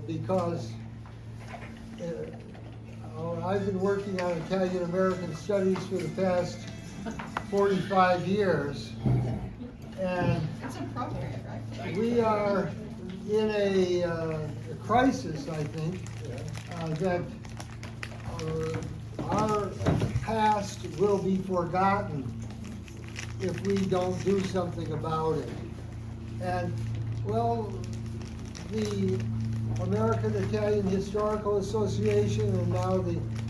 because I've been working on Italian American studies for the past 45 years, and It's appropriate, right? we are in a crisis, I think, that our past will be forgotten if we don't do something about it. And, well, the American Italian Historical Association, and now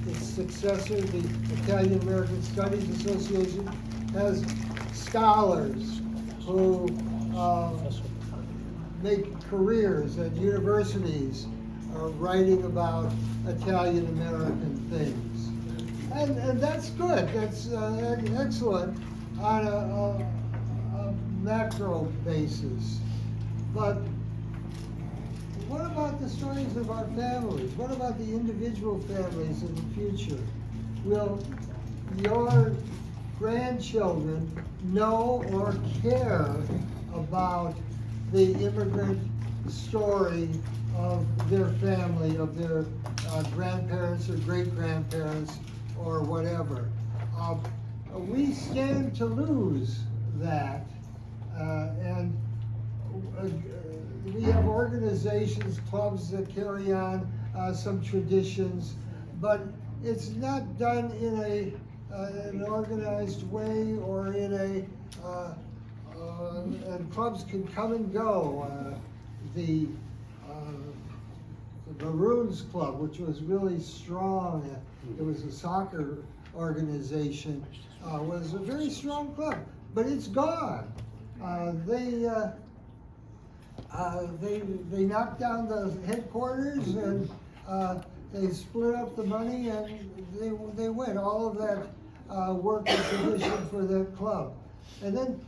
its successor, the Italian American Studies Association, has scholars who make careers at universities writing about Italian American things. And that's good, that's excellent on a macro basis. But what about the stories of our families? What about the individual families in the future? Will your grandchildren know or care about the immigrant story of their family, of their grandparents or great-grandparents or whatever? We stand to lose that, and we have organizations, clubs that carry on some traditions, but it's not done in an organized way, or in and clubs can come and go. The Maroons Club, which was really strong, it was a soccer organization, was a very strong club, but it's gone. They knocked down the headquarters, and they split up the money, and they went. All of that work and tradition for that club. And then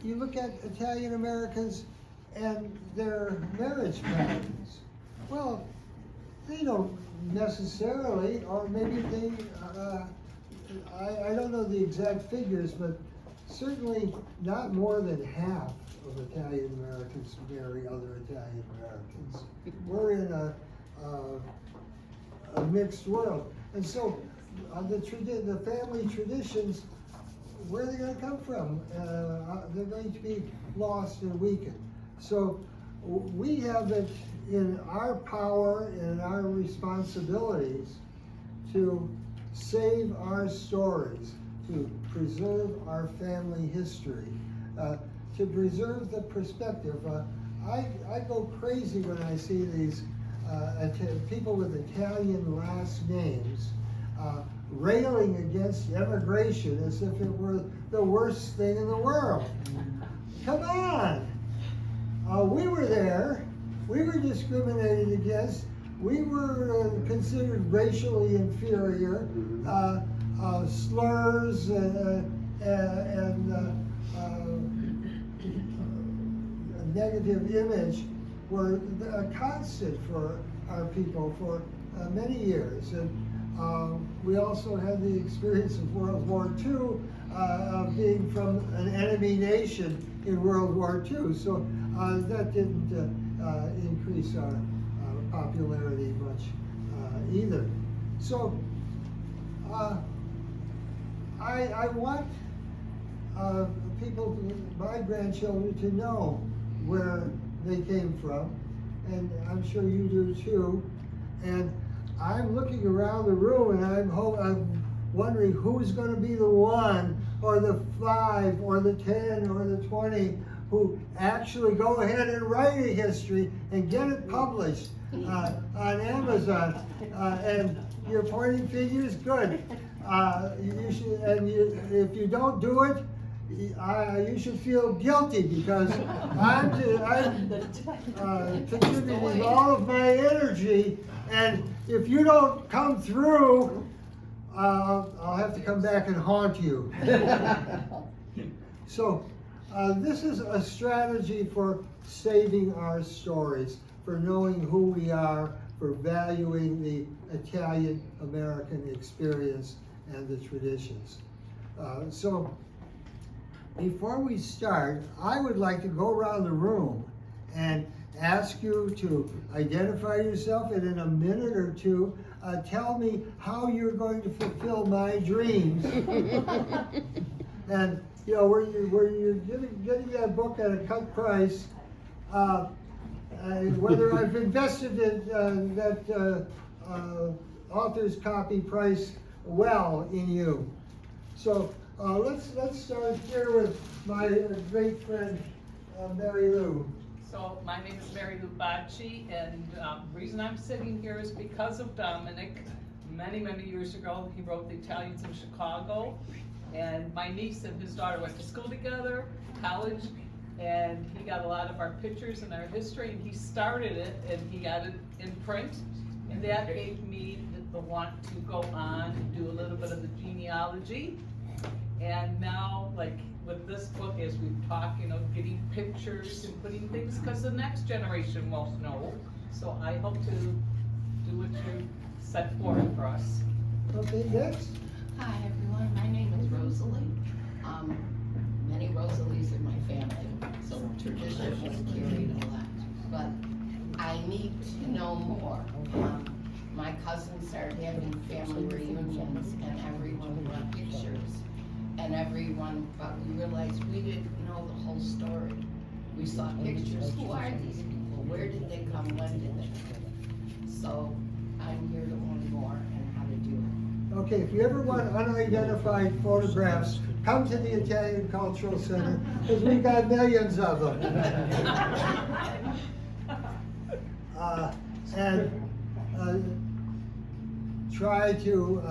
you look at Italian Americans and their marriage patterns. Well, they don't necessarily, or maybe they, I don't know the exact figures, but certainly not more than half of Italian Americans marry other Italian Americans. We're in a mixed world. And so the family traditions, where are they going to come from? They're going to be lost and weakened. So we have it in our power and our responsibilities to save our stories, to preserve our family history, to preserve the perspective. I go crazy when I see these people with Italian last names railing against immigration as if it were the worst thing in the world. Come on! We were there. We were discriminated against. We were considered racially inferior. Slurs and a negative image were a constant for our people for many years. And we also had the experience of World War II, of being from an enemy nation in World War II. So that didn't increase our popularity much either. So I want people, my grandchildren, to know where they came from, and I'm sure you do too. And I'm looking around the room, and I'm wondering who's going to be the 1 or the 5 or the 10 or the 20 who actually go ahead and write a history and get it published on Amazon. And you're pointing fingers, good. You should, and if you don't do it, you should feel guilty, because I'm contributing all of my energy, and if you don't come through, I'll have to come back and haunt you. So this is a strategy for saving our stories, for knowing who we are, for valuing the Italian American experience and the traditions. So before we start, I would like to go around the room and ask you to identify yourself, and in a minute or two, tell me how you're going to fulfill my dreams. And, you know, where you're getting that book at a cut price, whether I've invested in that author's copy price well in you. So let's start here with my great friend Mary Lou. So my name is Mary Lou Bacci, and the reason I'm sitting here is because of Dominic. Many, many years ago, he wrote The Italians in Chicago, and my niece and his daughter went to school together, college, and he got a lot of our pictures and our history, and he started it, and he got it in print, and that gave me the want to go on and do a little bit of the genealogy. And now, like with this book, as we've talked, you know, getting pictures and putting things, because the next generation won't know. So I hope to do what you set forth for us. Okay, next. Hi everyone, my name is Rosalie. Many Rosalies in my family, so tradition was carried a lot. But I need to know more. My cousins started having family reunions, and everyone brought pictures. And everyone, but we realized we didn't know the whole story. We saw pictures. Who are these people? Where did they come? When did they come? So I'm here to learn more and how to do it. Okay, if you ever want unidentified photographs, come to the Italian Cultural Center, because we've got millions of them. Try to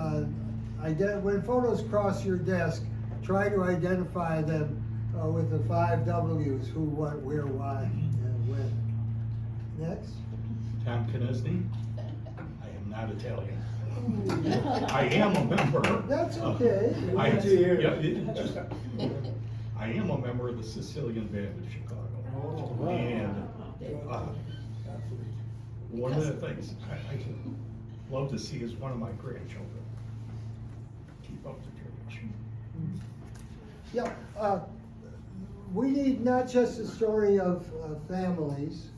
when photos cross your desk, try to identify them with the 5 W's: who, what, where, why, and when. Next. Tom Knesny. I am not Italian. I am a member. That's okay. I am a member of the Sicilian Band of Chicago. And one of the things I love to see is one of my grandchildren keep up the tradition. Yeah, we need not just the story of families,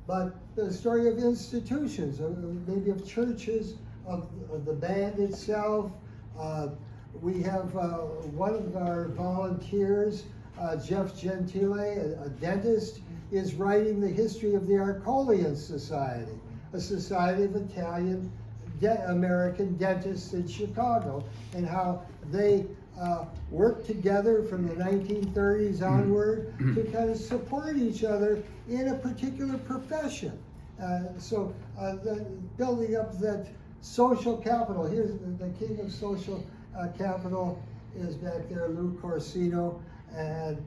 but the story of institutions, maybe of churches, of the band itself. We have one of our volunteers, Jeff Gentile, a dentist, is writing the history of the Arcolian Society, a society of Italian American dentists in Chicago, and how they worked together from the 1930s onward to kind of support each other in a particular profession. So building up that social capital. Here's the king of social capital is back there, Lou Corsino. And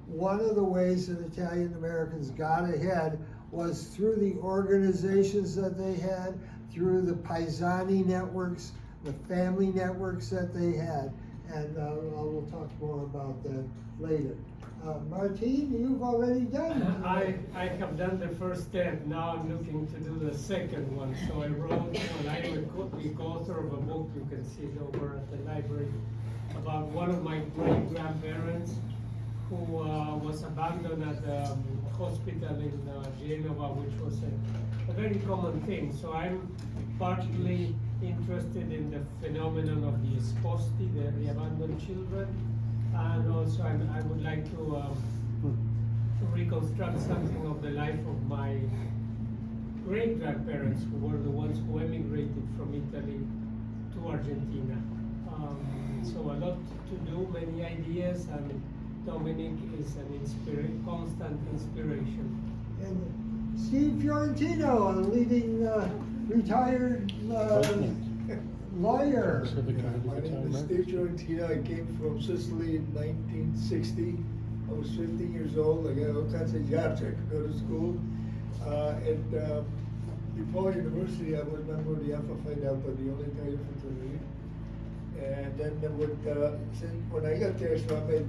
one of the ways that Italian Americans got ahead was through the organizations that they had, through the paesani networks, the family networks that they had. And we'll talk more about that later. Martin, you've already done it. I have done the first step. Now I'm looking to do the second one. So I wrote, I'm the co-author of a book, you can see it over at the library, about one of my great-grandparents who was abandoned at the hospital in Genova, which was a very common thing. So I'm partly interested in the phenomenon of the esposti, the abandoned children, and also I would like to reconstruct something of the life of my great-grandparents, who were the ones who emigrated from Italy to Argentina. So a lot to do, many ideas, and Dominic is an constant inspiration. And Steve Fiorentino, a leading retired lawyer. My name is Steve Fiorentino. I came from Sicily in 1960. I was 15 years old. I got all kinds of jobs. I could go to school. At DePaul University, I was a member of the Alpha Phi Delta, the only Italian fraternity. And then when I got there, so I met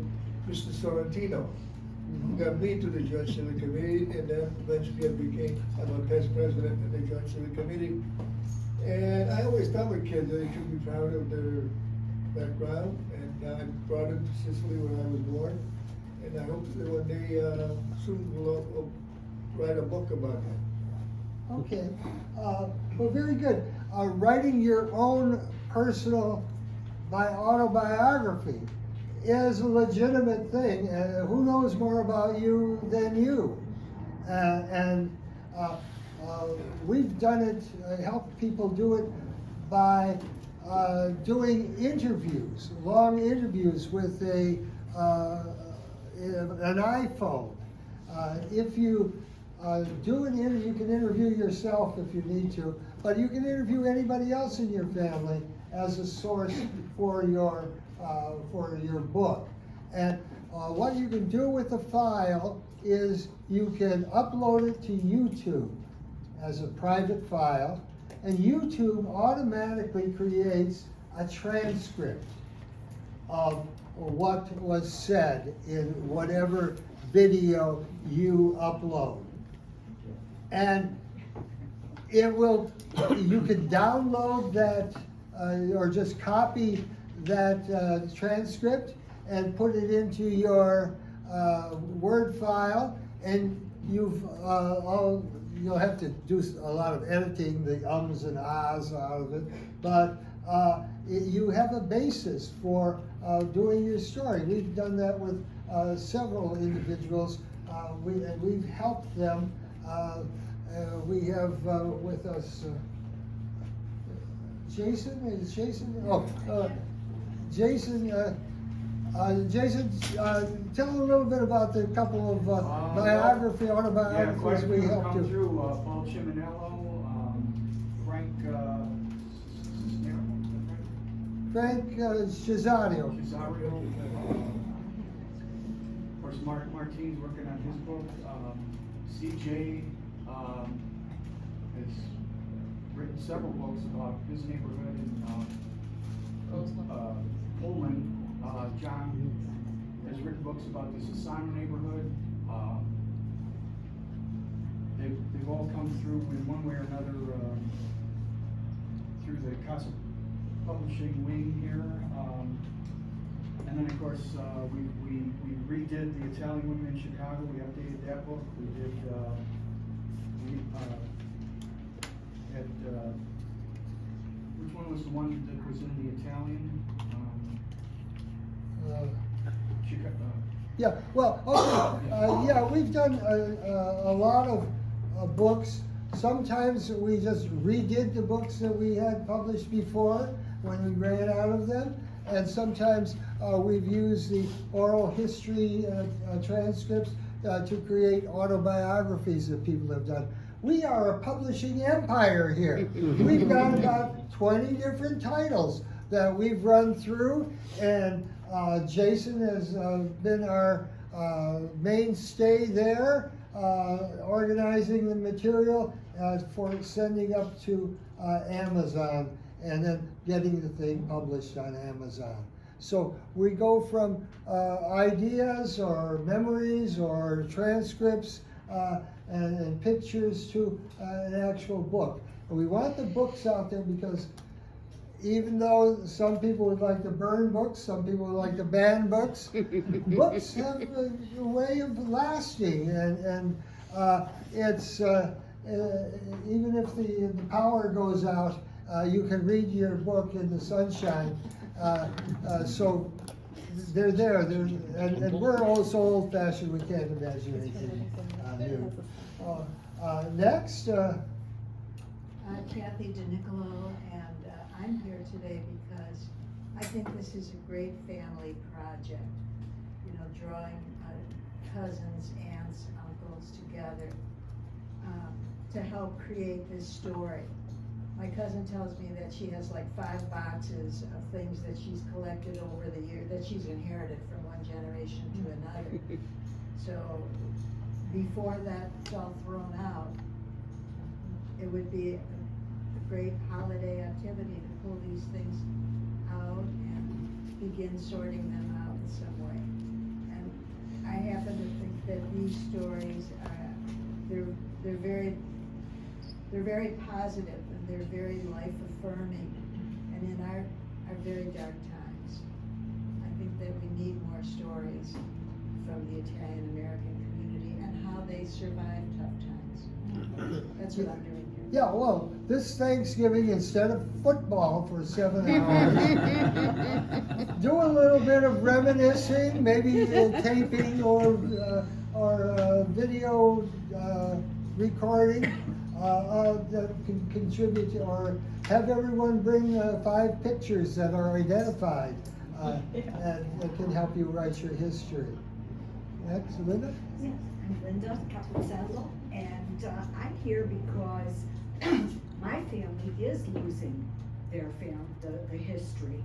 Mr. Sorrentino, who got me to the Joint Civic Committee, and then eventually I'm a past president of the Joint Civic Committee. And I always tell the kids that they should be proud of their background, and I brought them to Sicily where I was born. And I hope that one day soon we'll write a book about that. Okay, well, very good. Writing your own personal autobiography is a legitimate thing. Who knows more about you than you? And we've done it, helped people do it by doing interviews, long interviews with an iPhone. If you do an interview, you can interview yourself if you need to, but you can interview anybody else in your family as a source for your book. And what you can do with the file is you can upload it to YouTube as a private file, and YouTube automatically creates a transcript of what was said in whatever video you upload. And it will, you can download that or just copy that transcript and put it into your Word file, and you'll have to do a lot of editing, the ums and ahs out of it, but you have a basis for doing your story. We've done that with several individuals. We've helped them. We have with us Jason. Is Jason? Oh, Jason. Jason, tell a little bit about the couple of autobiographies we helped come do. through, Paul Ciminello, Frank, Frank Cesario. Cesario, of course, Martin's working on his book, CJ, has written several books about his neighborhood in, Pullman. John has written books about the Sasano neighborhood. They've all come through in one way or another, through the Casa Publishing wing here. And then of course, we redid the Italian Women in Chicago. We updated that book. We did, which one was the one that was in the Italian? Yeah, well, okay, yeah, we've done a lot of books. Sometimes we just redid the books that we had published before when we ran out of them. And sometimes we've used the oral history transcripts to create autobiographies that people have done. We are a publishing empire here. We've got about 20 different titles that we've run through, and Jason has been our mainstay there, organizing the material for sending up to Amazon and then getting the thing published on Amazon. So we go from ideas or memories or transcripts and pictures to an actual book. And we want the books out there because even though some people would like to burn books, some people would like to ban books, books have a way of lasting, and it's even if the power goes out, you can read your book in the sunshine. So they're there. And we're also old-fashioned. We can't imagine anything new. Next. Kathy DeNicolo, and I'm here today because I think this is a great family project. You know, drawing cousins, aunts, uncles together to help create this story. My cousin tells me that she has like 5 boxes of things that she's collected over the years, that she's inherited from one generation to another. So before that's all thrown out, it would be a great holiday activity to pull these things out and begin sorting them out in some way. And I happen to think that these stories they're very positive and they're very life affirming, and in our very dark times, I think that we need more stories from the Italian American community and how how they survive tough times. That's what I'm doing here. Yeah, well, this Thanksgiving, instead of football for 7 hours, do a little bit of reminiscing, maybe taping or video recording that can contribute to, or have everyone bring 5 pictures that are identified and that can help you write your history. Next, Linda? Yes, I'm Linda Capozello, and I'm here because my family is losing their the history.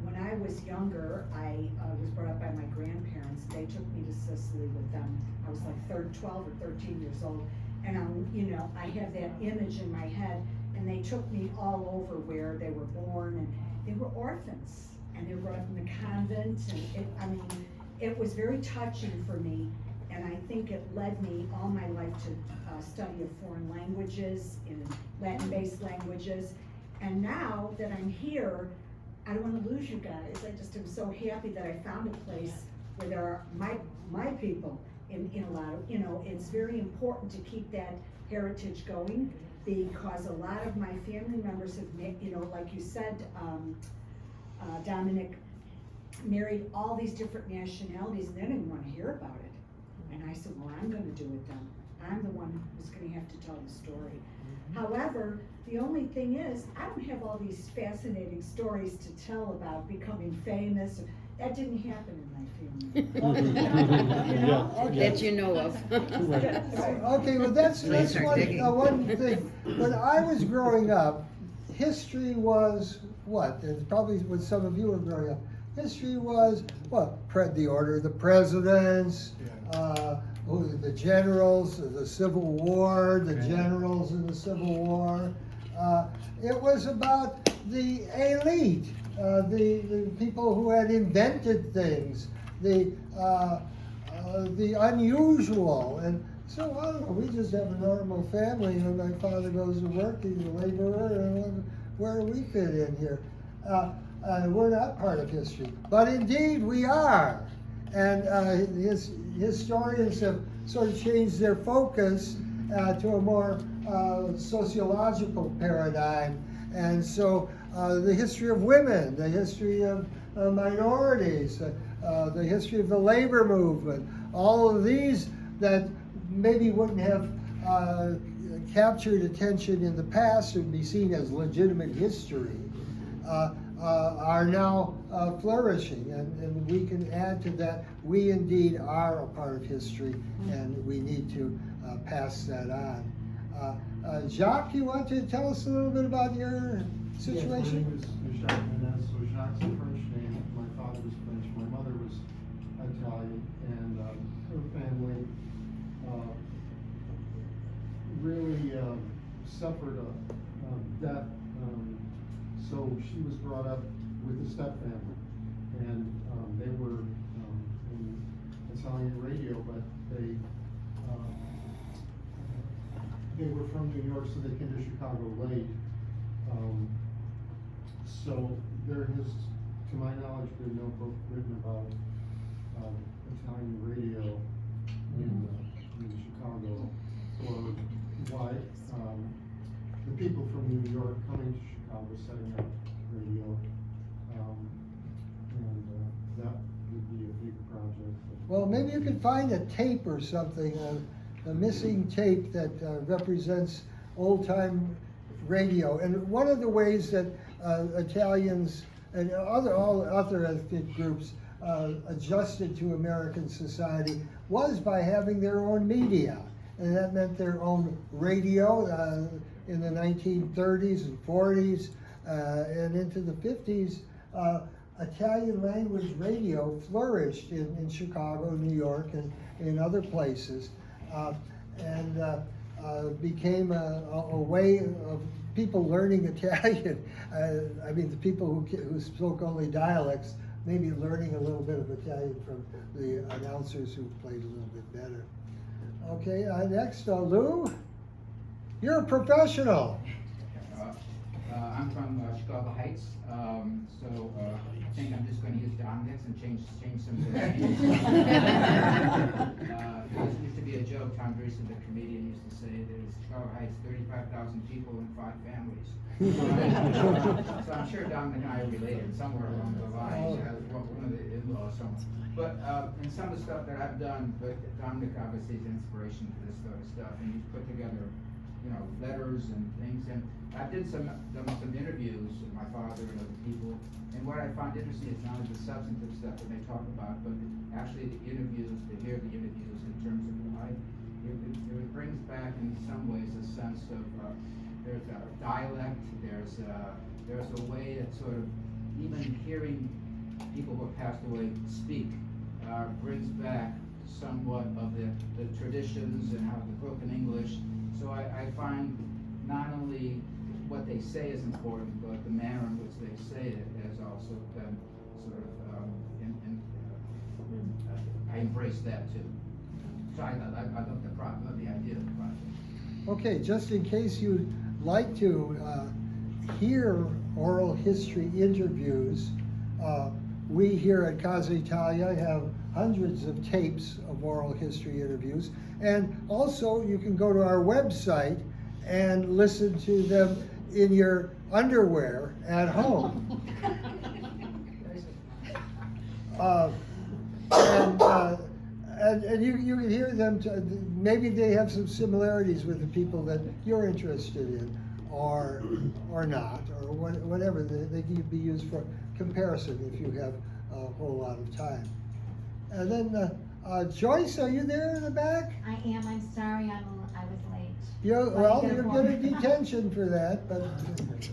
When I was younger, I was brought up by my grandparents. They took me to Sicily with them. I was like 12 or 13 years old, and I have that image in my head. And they took me all over where they were born, and they were orphans, and they were brought up in the convent, and it was very touching for me, and I think it led me all my life to study of foreign languages, in Latin-based languages, and now that I'm here, I don't want to lose you guys. I just am so happy that I found a place where there are my people in a lot of, it's very important to keep that heritage going, because a lot of my family members have, like you said, Dominic, married all these different nationalities, and they didn't want to hear about it. And I said, well, I'm gonna do it then. I'm the one who's gonna have to tell the story. However, the only thing is, I don't have all these fascinating stories to tell about becoming famous. That didn't happen in my family. That you know of. Okay, well, that's one thing. When I was growing up, history was what? And probably when some of you were growing up, history was what? The order of the presidents, the generals, the Civil War, the generals in the Civil War. It was about the elite, the people who had invented things, the unusual. And so, I don't know, we just have a normal family, and my father goes to work, he's a laborer, and where do we fit in here? We're not part of history, but indeed we are. And historians have sort of changed their focus to a more sociological paradigm. And so the history of women, the history of minorities, the history of the labor movement, all of these that maybe wouldn't have captured attention in the past and be seen as legitimate history, are now flourishing, and we can add to that. We indeed are a part of history, and we need to pass that on. Jacques, you want to tell us a little bit about your situation? Yes, my name is Jacques Menez, so Jacques is a French name. My father was French, my mother was Italian, and her family really suffered a death. So she was brought up with a step family, and they were in Italian radio, but they were from New York, so they came to Chicago late. So there has, to my knowledge, been no book written about Italian radio in Chicago, or why the people from New York coming to Chicago setting up radio, and that would be a big project. Well, maybe you could find a tape or something, a missing tape that represents old-time radio. And one of the ways that Italians and all other ethnic groups adjusted to American society was by having their own media. And that meant their own radio in the 1930s and 40s and into the 50s. Italian language radio flourished in Chicago, New York, and in other places, and became a way of people learning Italian. I mean, the people who spoke only dialects, maybe learning a little bit of Italian from the announcers who played a little bit better. Okay, next, Lou, you're a professional. I'm from Chicago Heights. Heights, so I think I'm just gonna use Dominic's and change some of the names. There used to be a joke, Tom Dreesen, the comedian, used to say, there's Chicago Heights, 35,000 people and 5 families. So I'm sure Dominic and I are related somewhere along the line, one of the in-laws somewhere. But in some of the stuff that I've done, but Dominic obviously is inspiration to this sort of stuff, and he's put together, you know, letters and things, and I done some interviews with my father and other people, and what I found interesting is not only the substantive stuff that they talk about, but actually the interviews, to hear the interviews in terms of life. It brings back in some ways a sense of, there's a dialect, there's a way that sort of, even hearing people who have passed away speak, brings back somewhat of the traditions and how the broken English. So I find not only what they say is important, but the manner in which they say it has also been sort of, I embrace that too. So I love the idea of the project. Okay, just in case you'd like to hear oral history interviews, we here at Casa Italia have hundreds of tapes of oral history interviews, and also you can go to our website and listen to them in your underwear at home. And you can hear them, maybe they have some similarities with the people that you're interested in, or not, or whatever. They can be used for comparison if you have a whole lot of time. And then, Joyce, are you there in the back? I am. I'm sorry. I was late. You're getting detention for that, but.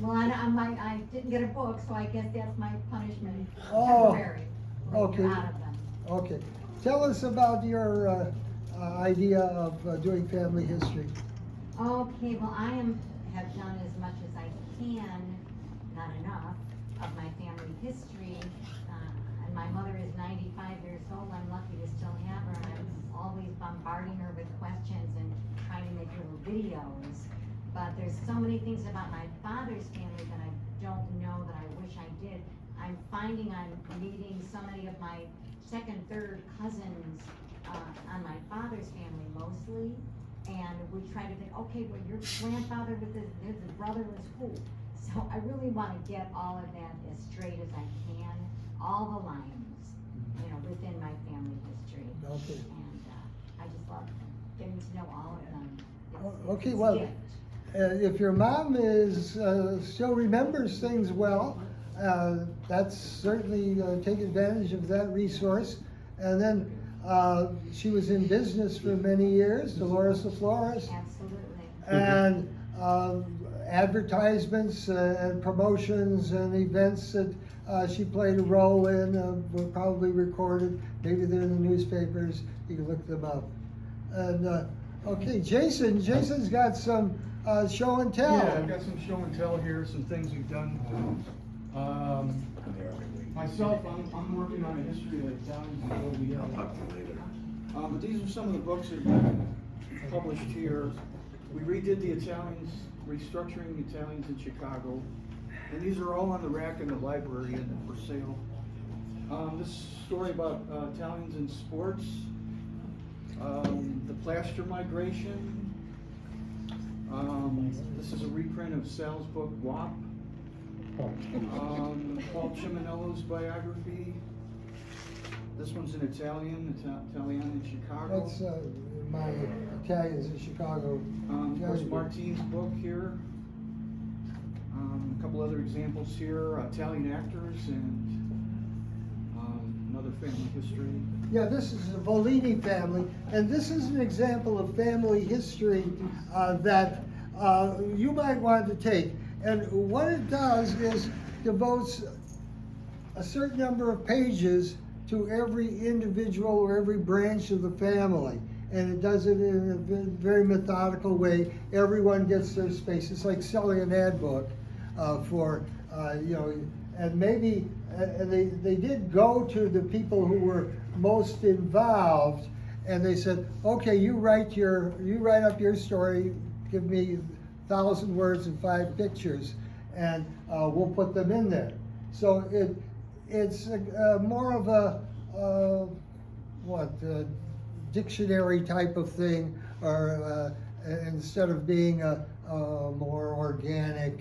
Well, I didn't get a book, so I guess that's my punishment. Oh, Temporary. okay. Out of them. Okay. Tell us about your idea of doing family history. Okay. Well, have done as much as I can, not enough, of my family history. And my mother is 95 years old. I'm lucky to still have her, and I'm always bombarding her with questions and trying to make little videos. But there's so many things about my father's family that I don't know that I wish I did. I'm finding I'm meeting so many of my second, third cousins on my father's family mostly. And we try to think, okay, well, your grandfather with his brother was who? So I really want to get all of that as straight as I can, all the lines, within my family history. Okay. And I just love getting to know all of them. Okay, well, if your mom is still remembers things well, that's certainly take advantage of that resource. And then she was in business for many years, Dolores LaFlores. Absolutely. And advertisements and promotions and events that she played a role in were probably recorded. Maybe they're in the newspapers. You can look them up. And okay, Jason's got some show and tell. Yeah, I've got some show and tell here, some things we've done. Myself, I'm working on a history of Italians in Italy. But these are some of the books that have been published here. We redid the Italians, restructuring the Italians in Chicago. And these are all on the rack in the library and for sale. This story about Italians in sports, the plaster migration. This is a reprint of Sal's book, WAP. Paul Ciminello's biography. This one's in Italian in Chicago. That's my Italians in Chicago. Of course, Martine's book here. A couple other examples here, Italian actors and another family history. Yeah, this is the Volini family, and this is an example of family history that you might want to take. And what it does is devotes a certain number of pages to every individual or every branch of the family. And it does it in a very methodical way. Everyone gets their space. It's like selling an ad book and maybe they did go to the people who were most involved, and they said, okay, you write up your story, give me 1,000 words and 5 pictures. and we'll put them in there. So it's more of a, dictionary type of thing, or instead of being a more organic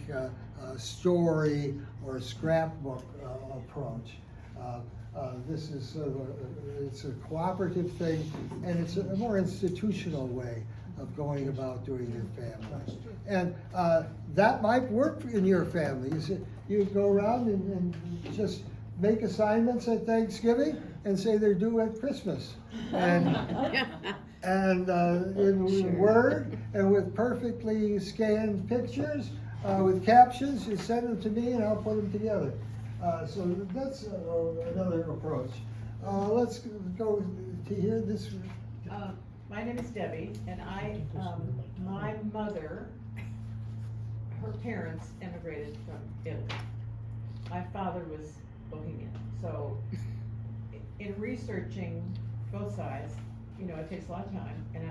story or scrapbook approach. This is sort of it's a cooperative thing, and it's a more institutional way of going about doing your family. And that might work in your family. You go around and just make assignments at Thanksgiving and say they're due at Christmas. And in Word and with perfectly scanned pictures, with captions, you send them to me and I'll put them together. So that's another approach. Let's go to hear this. My name is Debbie, and my mother, her parents immigrated from Italy. My father was Bohemian, so in researching both sides, it takes a lot of time, and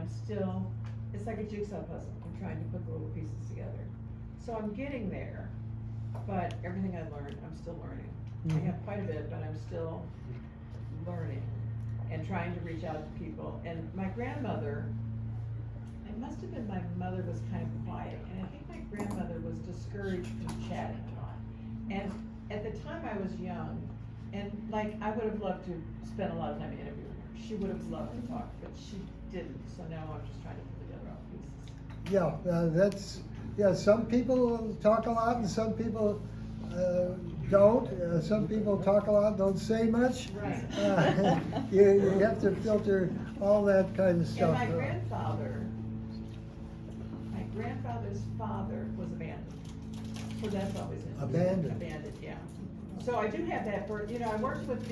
it's like a jigsaw puzzle. I'm trying to put the little pieces together. So I'm getting there, but everything I learned, I'm still learning. I have quite a bit, but I'm still learning and trying to reach out to people. And my grandmother, it must have been my mother was kind of quiet, and I think my grandmother was discouraged from chatting a lot. And at the time I was young, and I would have loved to spend a lot of time interviewing her. She would have loved to talk, but she didn't. So now I'm just trying to put together all the pieces. Yeah, some people talk a lot and some people don't. Some people talk a lot, don't say much. Right. You have to filter all that kind of stuff. And my grandfather's father was abandoned. So that's always interesting. Abandoned, yeah. So I do have that, I worked with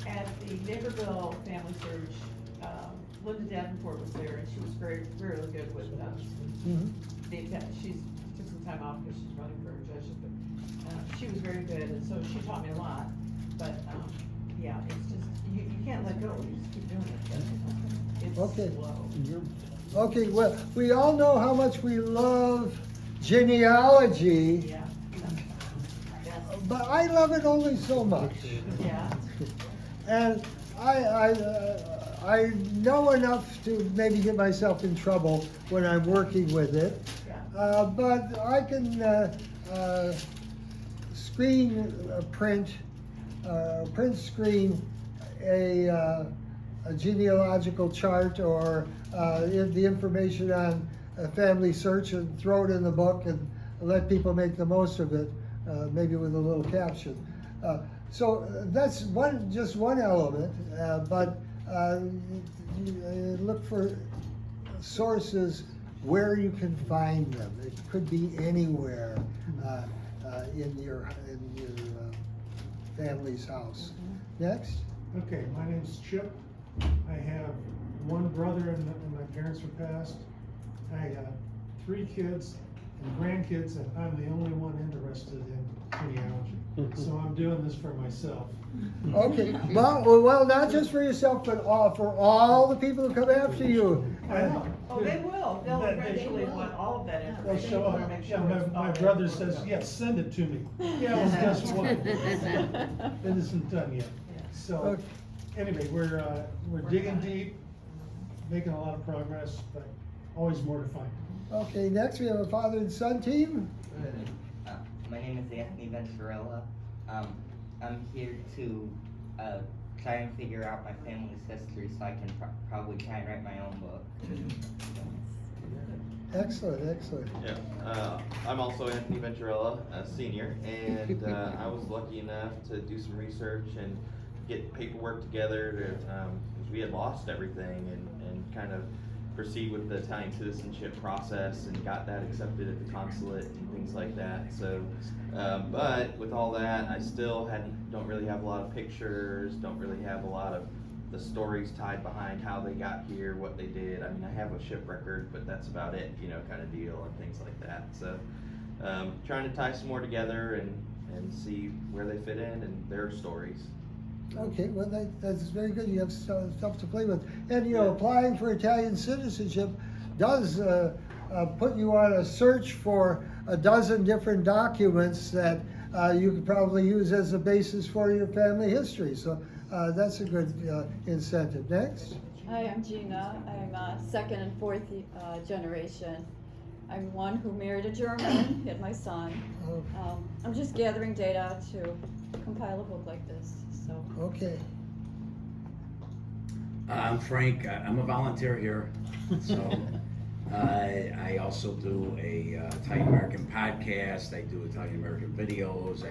at the Naperville Family Search, Linda Davenport was there, and she was very, very good with, she took some time off because she's running for a judgeship, but, she was very good, and so she taught me a lot, but, yeah, it's just, you can't let go, you just keep doing it, it's Okay. slow. Okay, well, we all know how much we love genealogy. Yeah. But I love it only so much. Yeah. And I know enough to maybe get myself in trouble when I'm working with it. Yeah. But I can print screen a genealogical chart or the information on a family search and throw it in the book and let people make the most of it, maybe with a little caption. So that's just one element, but look for sources where you can find them. It could be anywhere in your family's house. Next. Okay, my name's Chip. I have one brother and my parents were passed. I got 3 kids and grandkids, and I'm the only one interested in genealogy. So I'm doing this for myself. Okay, well, not just for yourself, but for all the people who come after you. Oh, they will. They'll eventually want all of that They'll information. show up. Make Yeah, sure it's my all brother there. says, yes, send it to me. Yeah, well, guess what? It isn't done yet. So, anyway, we're digging deep, making a lot of progress, but always more to find. Okay, next we have a father and son team. My name is Anthony Venturella. I'm here to try and figure out my family's history so I can probably try and write my own book. Excellent, excellent. Yeah, I'm also Anthony Venturella, a senior, and I was lucky enough to do some research and get paperwork together to, 'cause we had lost everything and kind of proceed with the Italian citizenship process and got that accepted at the consulate and things like that. So, but with all that, I still don't really have a lot of pictures, don't really have a lot of the stories tied behind how they got here, what they did. I mean, I have a ship record, but that's about it, kind of deal and things like that. So, trying to tie some more together and see where they fit in and their stories. Okay, well, that's very good. You have stuff to play with. And, applying for Italian citizenship does put you on a search for a dozen different documents that you could probably use as a basis for your family history. So that's a good incentive. Next. Hi, I'm Gina. I'm second and fourth generation. I'm one who married a German, had my son. I'm just gathering data to compile a book like this, so. Okay. I'm Frank. I'm a volunteer here. So I also do a Italian American podcast. I do Italian American videos.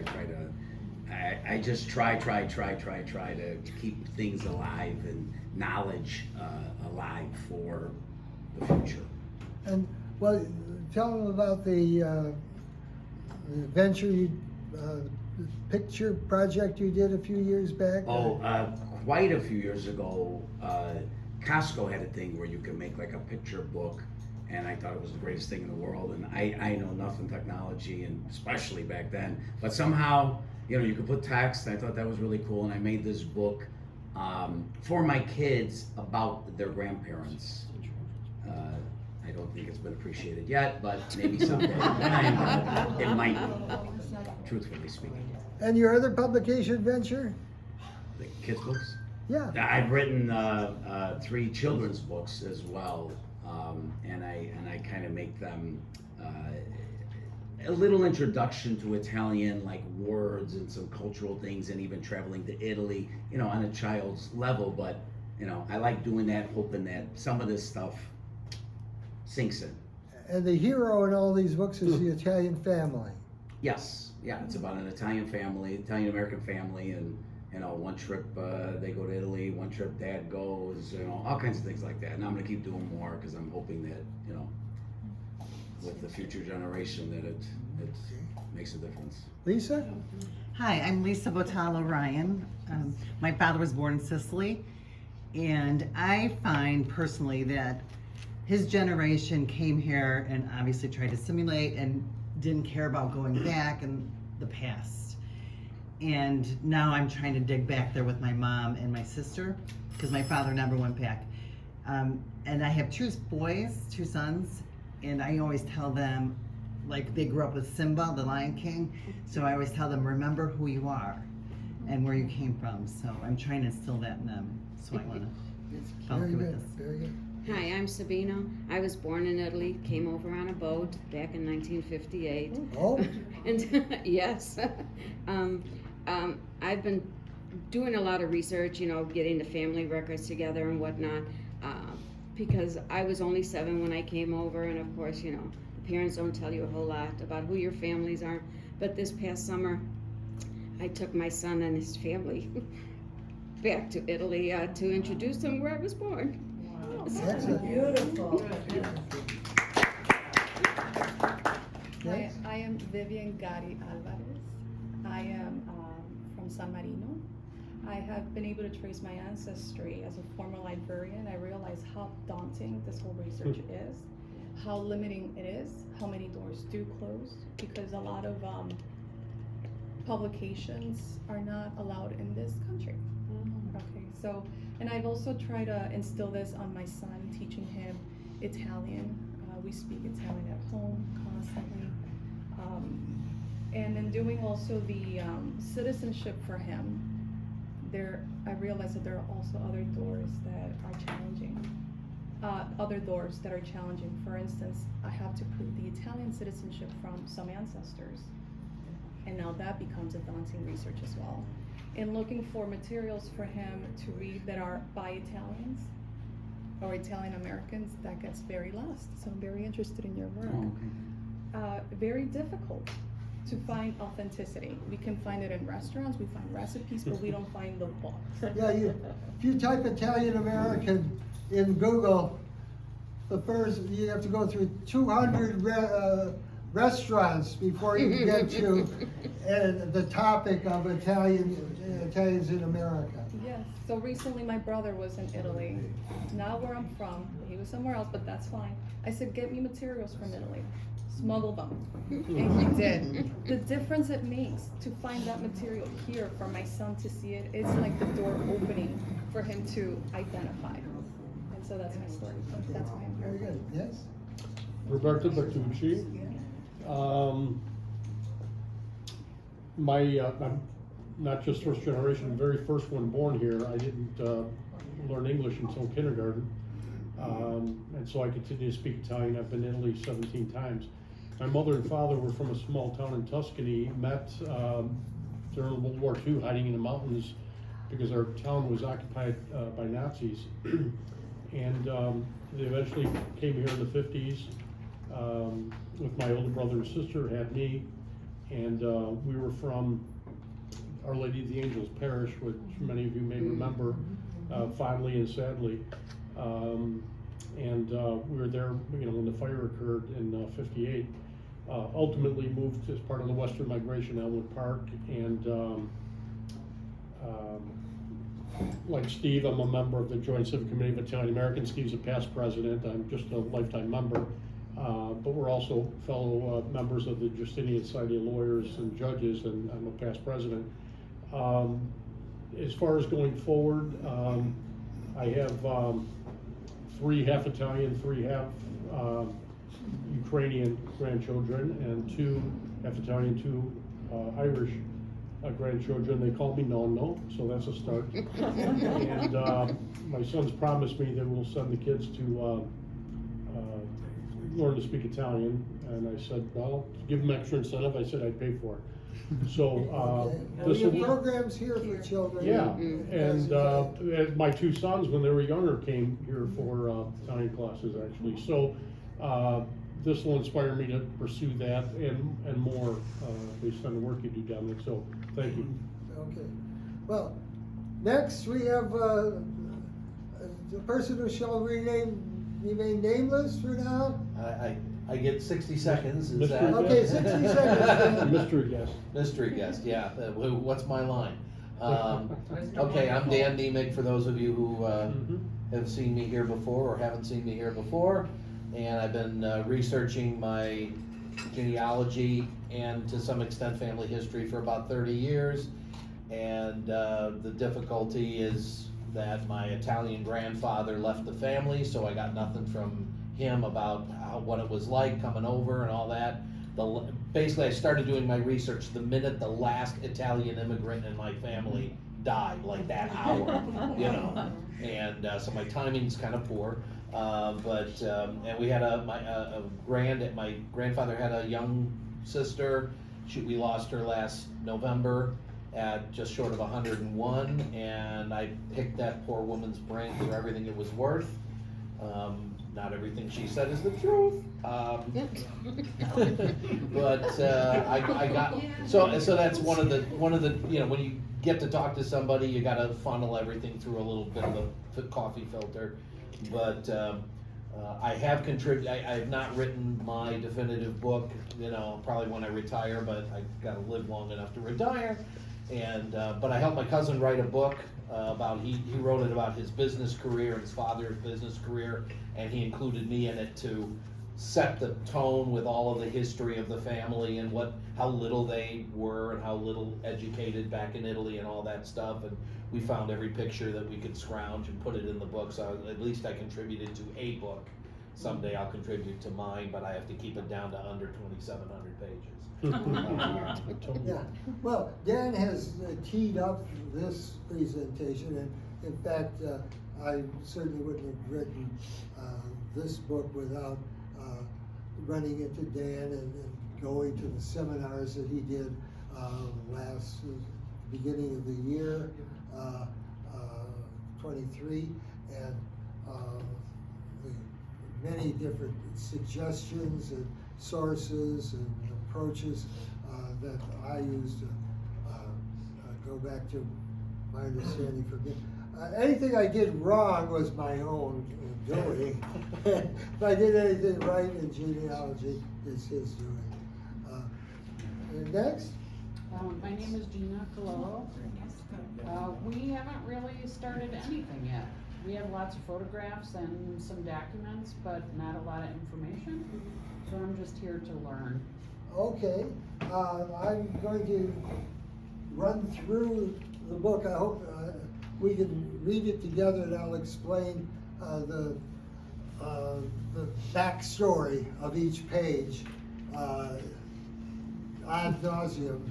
I just try to keep things alive and knowledge alive for the future. And well, tell them about the venture, picture project you did a few years back. Quite a few years ago, Costco had a thing where you could make like a picture book, and I thought it was the greatest thing in the world. And I know nothing technology, and especially back then, but somehow, you know, you could put text. I thought that was really cool, and I made this book for my kids about their grandparents. I don't think it's been appreciated yet, but maybe someday it might be, truthfully speaking. And your other publication venture? The kids' books? Yeah. I've written 3 children's books as well, and I kind of make them a little introduction to Italian, like words and some cultural things, and even traveling to Italy, you know, on a child's level. But you know, I like doing that, hoping that some of this stuff sinks in. And the hero in all these books is the Italian family. Yes, yeah, it's about an Italian family, Italian American family, and you know, one trip they go to Italy, one trip dad goes, you know, all kinds of things like that. And I'm gonna keep doing more because I'm hoping that, you know, with the future generation that it makes a difference. Lisa? Hi, I'm Lisa Botalo Ryan. My father was born in Sicily, and I find personally that his generation came here and obviously tried to simulate and didn't care about going back in the past. And now I'm trying to dig back there with my mom and my sister, because my father never went back. And I have 2 boys, 2 sons, and I always tell them, like, they grew up with Simba, the Lion King, so I always tell them, remember who you are and where you came from. So I'm trying to instill that in them. So I want to follow through with this. Very good. Hi, I'm Sabina. I was born in Italy, came over on a boat back in 1958. Oh. And yes, I've been doing a lot of research, you know, getting the family records together and whatnot, because I was only 7 when I came over, and of course, you know, the parents don't tell you a whole lot about who your families are. But this past summer, I took my son and his family back to Italy to introduce them where I was born. That's beautiful. Hi, I am Vivian Gari Alvarez. I am from San Marino. I have been able to trace my ancestry as a former librarian. I realize how daunting this whole research is, how limiting it is, how many doors do close, because a lot of publications are not allowed in this country. Okay, so, and I've also tried to instill this on my son, teaching him Italian. We speak Italian at home constantly. And in doing also the citizenship for him, I realized that there are also other doors that are challenging. For instance, I have to prove the Italian citizenship from some ancestors. And now that becomes a daunting research as well. In looking for materials for him to read that are by Italians or Italian Americans, that gets very lost. So I'm very interested in your work. Oh, okay. Very difficult to find authenticity. We can find it in restaurants, we find recipes, but we don't find the book. Yeah, if you type Italian American in Google, you have to go through 200 restaurants before you get to the topic of Italians in America. Yes, so recently my brother was in Italy, not where I'm from, he was somewhere else, but that's fine. I said, get me materials from Italy, smuggle them, and he did. The difference it makes to find that material here for my son to see it, it's like the door opening for him to identify. And so that's my story, that's why I'm here. Very good, yes? Roberto Bertucci. I'm not just first generation, the very first one born here. I didn't learn English until kindergarten. And so I continue to speak Italian. I've been in Italy 17 times. My mother and father were from a small town in Tuscany, met during World War II, hiding in the mountains because our town was occupied by Nazis. And they eventually came here in the 50s with my older brother and sister, had me, and we were from Our Lady of the Angels Parish, which many of you may remember fondly and sadly. And we were there, when the fire occurred in '58. Ultimately moved as part of the Western Migration, Elmwood Park, and like Steve, I'm a member of the Joint Civic Committee of Italian Americans. Steve's a past president. I'm just a lifetime member. But we're also fellow members of the Justinian Society of Lawyers and Judges, and I'm a past president. As far as going forward, I have 3 half Italian, 3 half Ukrainian grandchildren, and 2 half Italian, 2 Irish grandchildren. They call me Nonno, so that's a start. And my son's promised me that we'll send the kids to learn to speak Italian, and I said, well, to give them extra incentive, I said I'd pay for it. So this will We be have programs here for children. yeah, and my 2 sons, when they were younger, came here for Italian classes, actually. So this will inspire me to pursue that and more based on the work you do, Dominic. So thank you. Okay. Well, next we have the person who shall remain nameless for now. I get 60 seconds, is Mystery that? Okay, 60 seconds. Mystery guest. Mystery guest, yeah. What's my line? Okay, I'm Dan Nemec, for those of you who have seen me here before or haven't seen me here before. And I've been researching my genealogy and to some extent family history for about 30 years. And the difficulty is that my Italian grandfather left the family, so I got nothing from him about what it was like coming over and all that. Basically, I started doing my research the minute the last Italian immigrant in my family died, like that hour, And so my timing's kind of poor. And we had my grandfather had a young sister. We lost her last November at just short of 101, and I picked that poor woman's brain for everything it was worth. Not everything she said is the truth. But I got so that's one of the when you get to talk to somebody, you got to funnel everything through a little bit of a coffee filter. But I have contributed. I have not written my definitive book. Probably when I retire, but I got to live long enough to retire. And but I helped my cousin write a book about he wrote it about his business career, his father's business career, and he included me in it to set the tone with all of the history of the family and how little they were and how little educated back in Italy and all that stuff. And we found every picture that we could scrounge and put it in the book. So at least I contributed to a book. Someday I'll contribute to mine, but I have to keep it down to under 2,700 pages. Yeah. Well, Dan has teed up this presentation, and in fact, I certainly wouldn't have written this book without running into Dan and going to the seminars that he did beginning of the year, 23, and the many different suggestions and sources and approaches that I used to go back to my understanding from him. Anything I did wrong was my own doing. If I did anything right in genealogy, it's his doing. Next? My name is Candeloro. We haven't really started anything yet. We have lots of photographs and some documents, but not a lot of information. So I'm just here to learn. Okay. I'm going to run through the book. I hope we can read it together, and I'll explain the the backstory of each page ad nauseum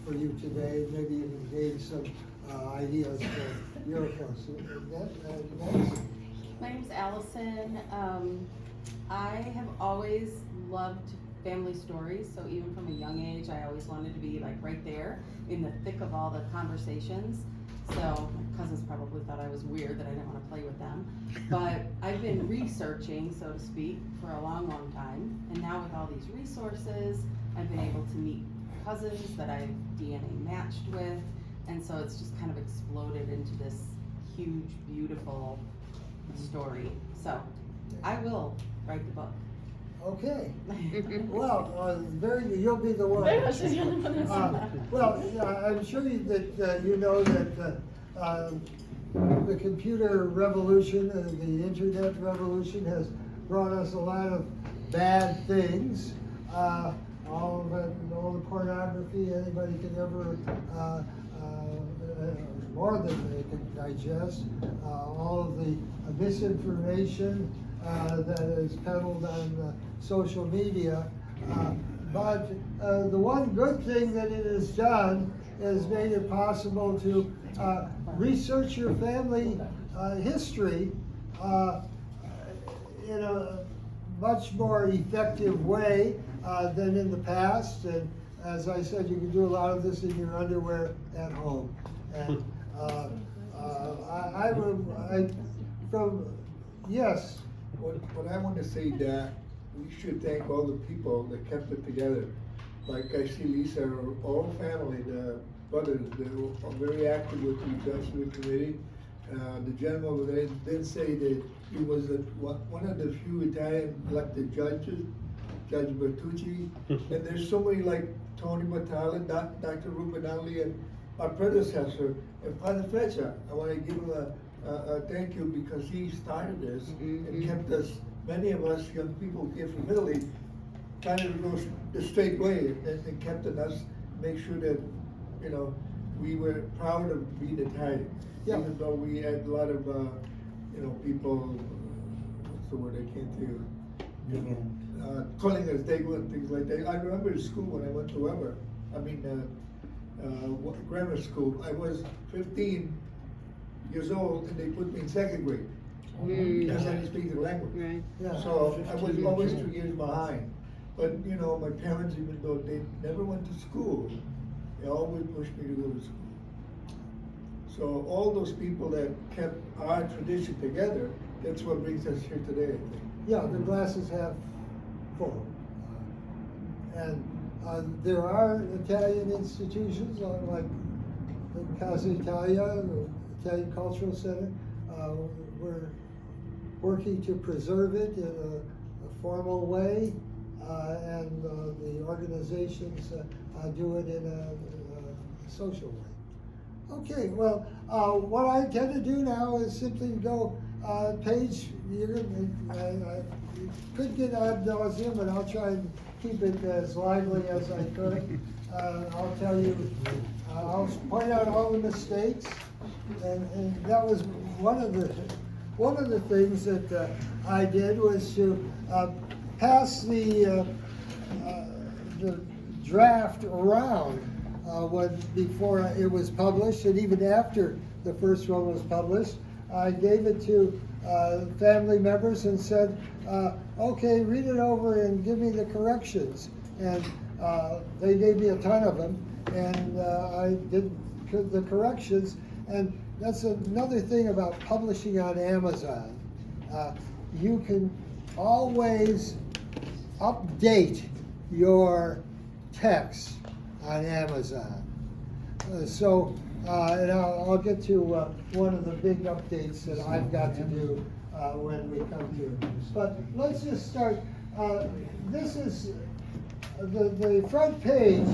for you today. Maybe you can gain some ideas for your folks. Next. My name's Allison. I have always loved family stories, so even from a young age, I always wanted to be like right there in the thick of all the conversations. So my cousins probably thought I was weird that I didn't want to play with them. But I've been researching, so to speak, for a long, long time. And now with all these resources, I've been able to meet cousins that I've DNA matched with. And so it's just kind of exploded into this huge, beautiful story. So I will write the book. Okay. Well, you'll be the one. Well, I'm sure that you know that the computer revolution, the internet revolution has brought us a lot of bad things. All the pornography anybody can ever, more than they can digest. All of the misinformation that is peddled on social media. But the one good thing that it has done is made it possible to research your family history in a much more effective way than in the past. And as I said, you can do a lot of this in your underwear at home. And yes. What I want to say that we should thank all the people that kept it together. Like I see Lisa, her whole family, the brothers, they were very active with the Judiciary Committee. The gentleman did say that he was one of the few Italian elected judges, Judge Bertucci. And there's so many like Tony Matala, Dr. Rubenelli, and my predecessor, and Father Freccia. I want to give him a thank you because he started this and kept us, many of us young people here from Italy, kind of go the straight way and kept us, make sure that, you know, we were proud of being Italian. Yeah. Even though we had a lot of, you know, people, what's the word I can't think of, calling us Dago and things like that. I remember in school when I went to Weber, grammar school, I was 15 years old and they put me in second grade. Because I didn't speak the language. Right. Yeah. So I was always 2 years behind. But you know, my parents, even though they never went to school, they always pushed me to go to school. So all those people that kept our tradition together, that's what brings us here today, I think. Yeah, the glass is half full. And there are Italian institutions like the Casa Italia, the Italian Cultural Center. We're working to preserve it in a formal way, and the organizations do it in a social way. Okay, well, what I intend to do now is simply go page. I could get ad nauseum, but I'll try and keep it as lively as I could. I'll tell you, I'll point out all the mistakes, and that was one of the things that I did was to pass the draft around before it was published, and even after the first one was published. I gave it to family members and said, okay, read it over and give me the corrections. And they gave me a ton of them, and I did the corrections. And that's another thing about publishing on Amazon. You can always update your text on Amazon. And I'll get to one of the big updates that I've got to do when we come to it. But let's just start. This is the front page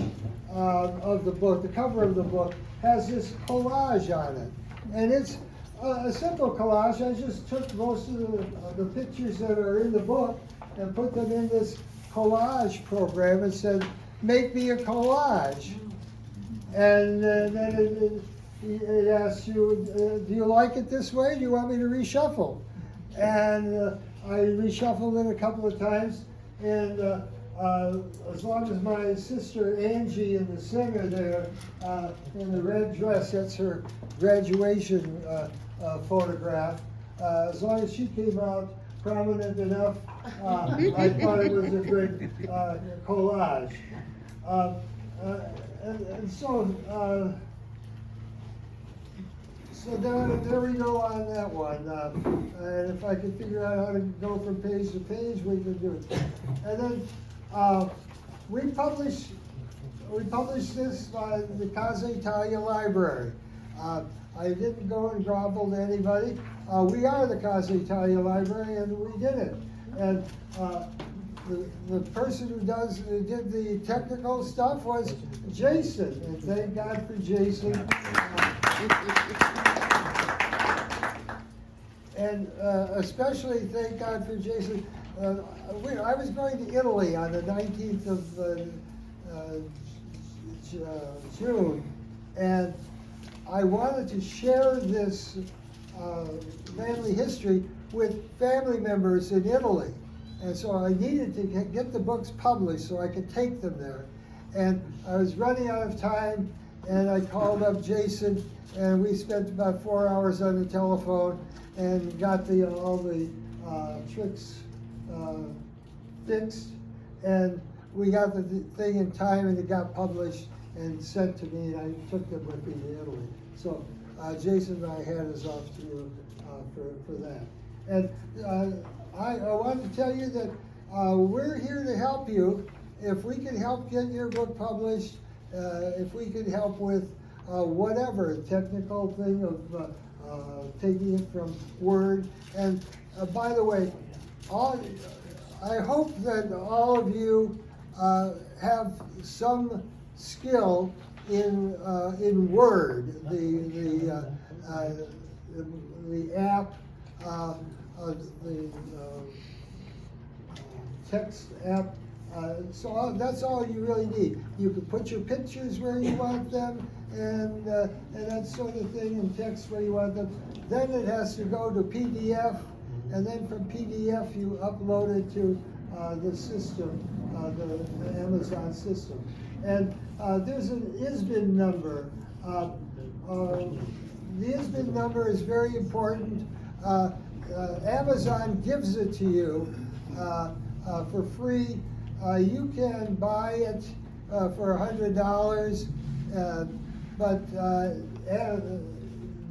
of the book, the cover of the book, has this collage on it. And it's a simple collage. I just took most of the pictures that are in the book and put them in this collage program and said, make me a collage. And then it asks you, do you like it this way? Do you want me to reshuffle? And I reshuffled it a couple of times, and as long as my sister Angie in the center there, in the red dress, that's her graduation photograph, as long as she came out prominent enough, I thought it was a good collage. And so, so there we go on that one. And if I could figure out how to go from page to page, we can do it. And then we publish this by the Casa Italia Library. I didn't go and grovel to anybody. We are the Casa Italia Library, and we did it. And the person who did the technical stuff was Jason, and thank God for Jason. And especially thank God for Jason. I was going to Italy on the 19th of June, and I wanted to share this family history with family members in Italy. And so I needed to get the books published so I could take them there. And I was running out of time, and I called up Jason, and we spent about 4 hours on the telephone and got all the tricks fixed. And we got the thing in time, and it got published and sent to me, and I took them with me to Italy. So Jason and I had us off to for that. And I want to tell you that we're here to help you. If we can help get your book published, if we can help with whatever technical thing of taking it from Word. And by the way, I hope that all of you have some skill in Word, the app, the text app. So that's all you really need. You can put your pictures where you want them, and that sort of thing, and text where you want them. Then it has to go to PDF, and then from PDF you upload it to the system, the Amazon system. And there's an ISBN number. The ISBN number is very important. Amazon gives it to you for free. You can buy it for $100, but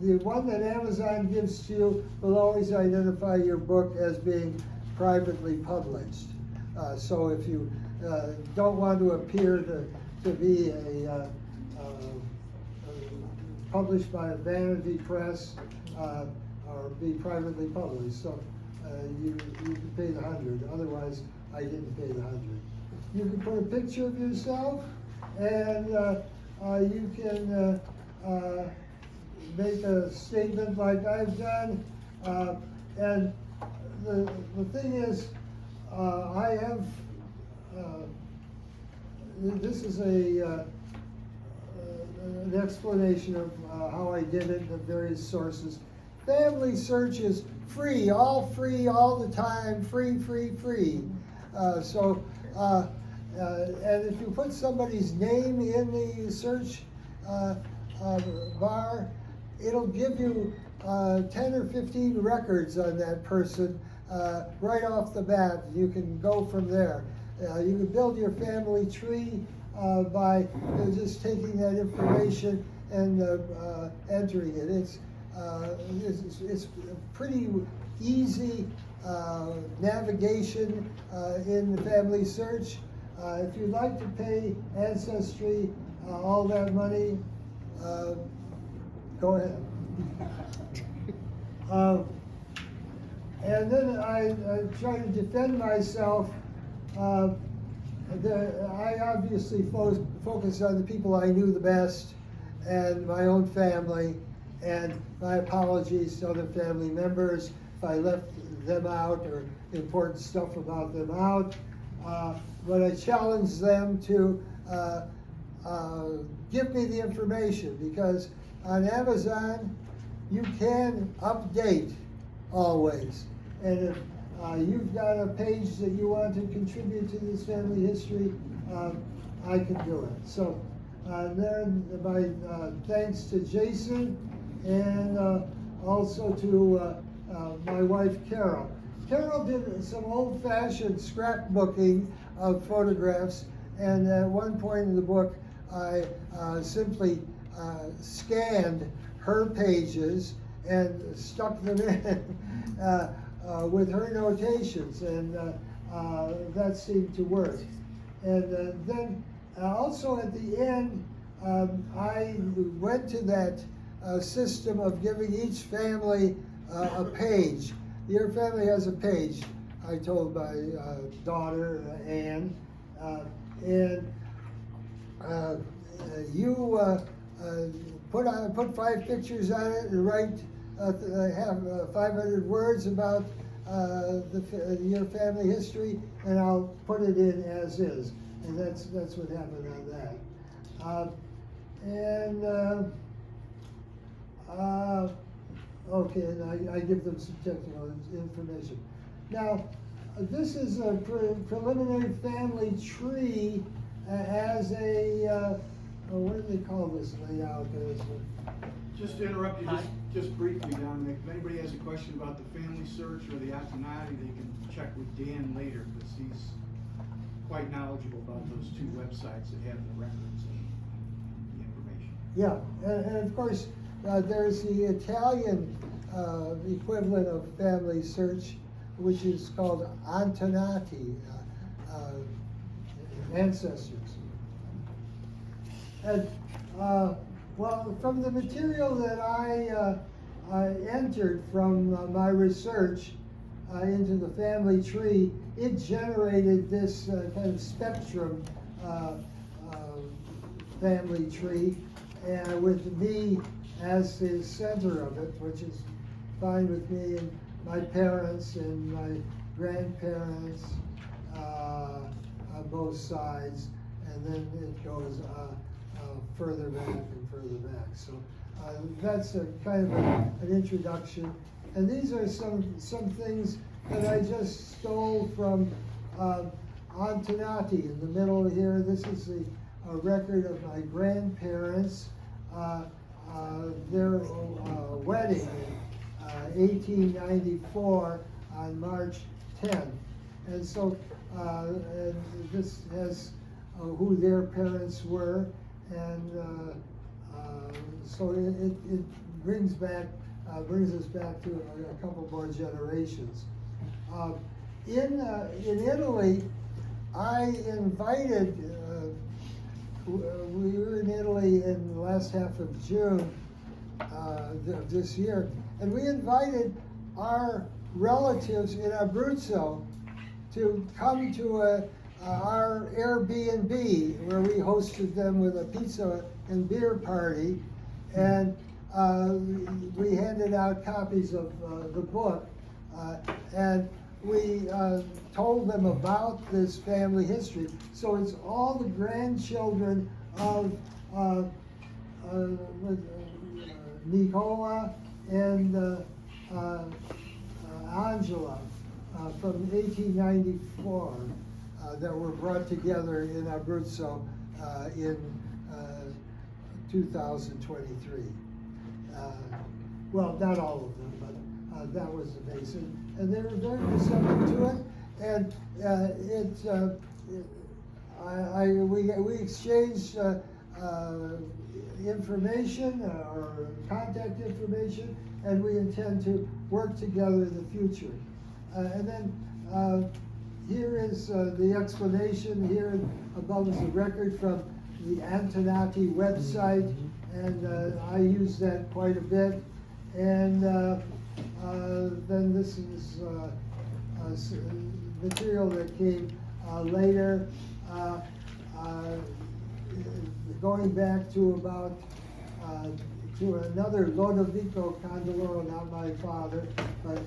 the one that Amazon gives to you will always identify your book as being privately published. So if you don't want to appear to be published by a vanity press or be privately published, so you can pay the $100. Otherwise, I didn't pay the $100. You can put a picture of yourself, and you can make a statement like I've done. And the thing is, I have, this is an explanation of how I did it, the various sources. Family search is free all the time, free. And if you put somebody's name in the search bar, it'll give you 10 or 15 records on that person right off the bat. You can go from there. You can build your family tree by just taking that information and entering it. It's pretty easy navigation in the family search. If you'd like to pay Ancestry all that money, go ahead. And then I try to defend myself. I obviously focused on the people I knew the best and my own family, and my apologies to other family members if I left them out or important stuff about them out. But I challenged them to give me the information, because on Amazon, you can update always. And if you've got a page that you want to contribute to this family history, I can do it. So then my thanks to Jason and also to my wife Carol. Carol did some old-fashioned scrapbooking of photographs, and at one point in the book I simply scanned her pages and stuck them in with her notations, and that seemed to work. And then also at the end, I went to that system of giving each family a page. Your family has a page, I told my daughter, Anne, and you put 5 pictures on it and write, have 500 words about your family history, and I'll put it in as is. And that's what happened on that. Okay, and I give them some technical information. Now, this is a preliminary family tree as a, what do they call this layout? Just to interrupt you, just briefly, Dominic, if anybody has a question about the family search or the Antonati, they can check with Dan later, because he's quite knowledgeable about those 2 websites that have the records and the information. Yeah, and of course, there's the Italian equivalent of family search, which is called Antonati, ancestors. And well, from the material that I entered from my research into the family tree, it generated this kind of spectrum family tree, and with me as the center of it, which is fine with me, and my parents and my grandparents on both sides, and then it goes further back and further back. So that's a kind of an introduction. And these are some things that I just stole from Antonati in the middle here. This is a record of my grandparents, their wedding in 1894 on March 10th. And so and this has who their parents were, and so it brings us back to a couple more generations. In Italy, I invited, we were in Italy in the last half of June of this year, and we invited our relatives in Abruzzo to come to our Airbnb, where we hosted them with a pizza and beer party, and we handed out copies of the book, and we told them about this family history. So it's all the grandchildren of Nicola and Angela from 1894 that were brought together in Abruzzo in 2023. Well, not all of them, but that was the base. And they were very receptive to it. And we exchanged information or contact information, and we intend to work together in the future. And then here is the explanation. Here above is a record from the Antonati website, and I use that quite a bit. And then this is material that came later, going back to about to another Lodovico Candeloro, not my father, but an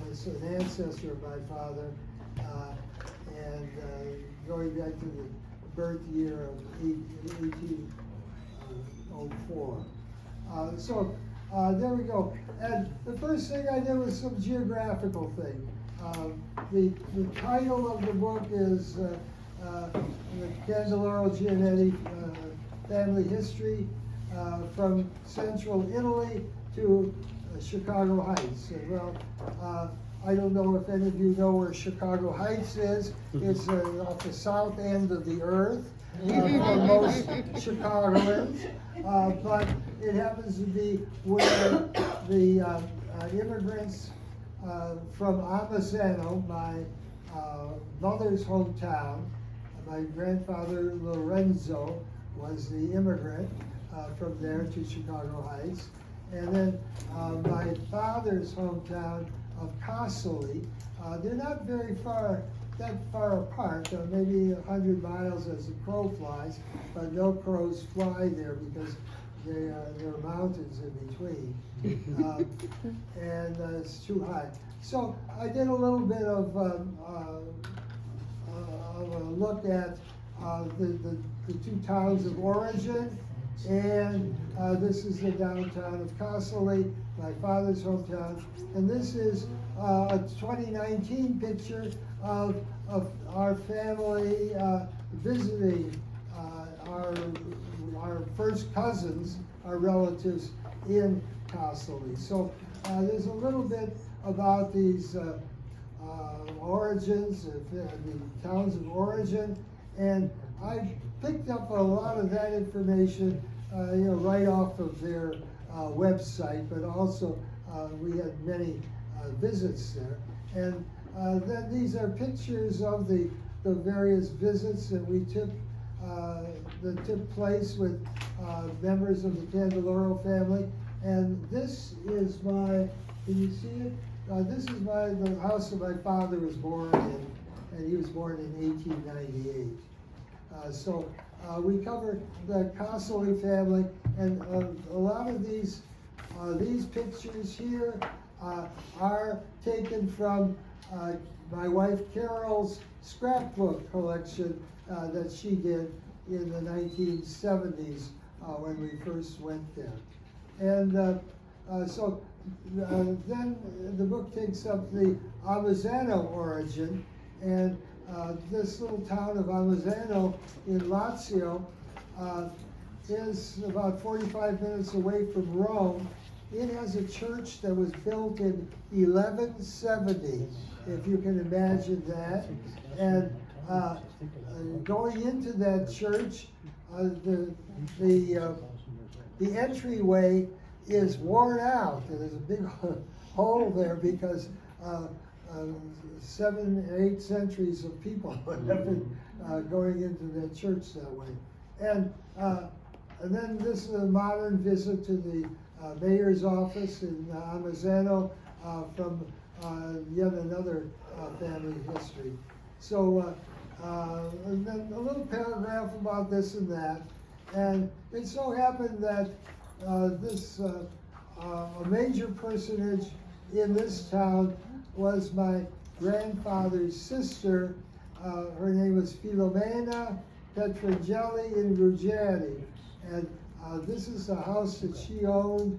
ancestor of my father, and going back to the birth year of 1804. So there we go. And the first thing I did was some geographical thing. The title of the book is the Candeloro-Giannetti family history from central Italy to Chicago Heights. And well, I don't know if any of you know where Chicago Heights is. It's off the south end of the earth for most Chicagoans. But it happens to be where the immigrants from Amazzano, my mother's hometown, my grandfather Lorenzo was the immigrant from there to Chicago Heights. And then my father's hometown of Casoli, they're not very that far apart, maybe 100 miles as the crow flies, but no crows fly there because there are mountains in between, and it's too high. So I did a little bit of a look at the two towns of origin, and this is the downtown of Casoli, my father's hometown, and this is a 2019 picture of our family visiting our first cousins, our relatives in Casoli. So there's a little bit about these origins, the towns of origin, and I picked up a lot of that information, right off of their website, but also we had many visits there. And then these are pictures of the various visits that we took, that took place with members of the Candeloro family. And this is can you see it? This is the house that my father was born in, and he was born in 1898. So we cover the Casoli family, and a lot of these pictures here are taken from my wife Carol's scrapbook collection that she did in the 1970s when we first went there. And so then the book takes up the Amazzano origin, and this little town of Amazzano in Lazio is about 45 minutes away from Rome. It has a church that was built in 1170, if you can imagine that. And going into that church, the entryway is worn out. There's a big hole there because 7 or 8 centuries of people have been going into that church that way. And then this is a modern visit to the mayor's office in Amazzano from yet another family history. So and then a little paragraph about this and that. And it so happened that a major personage in this town was my grandfather's sister. Her name was Filomena Petrangeli in Ruggeri. And this is a house that she owned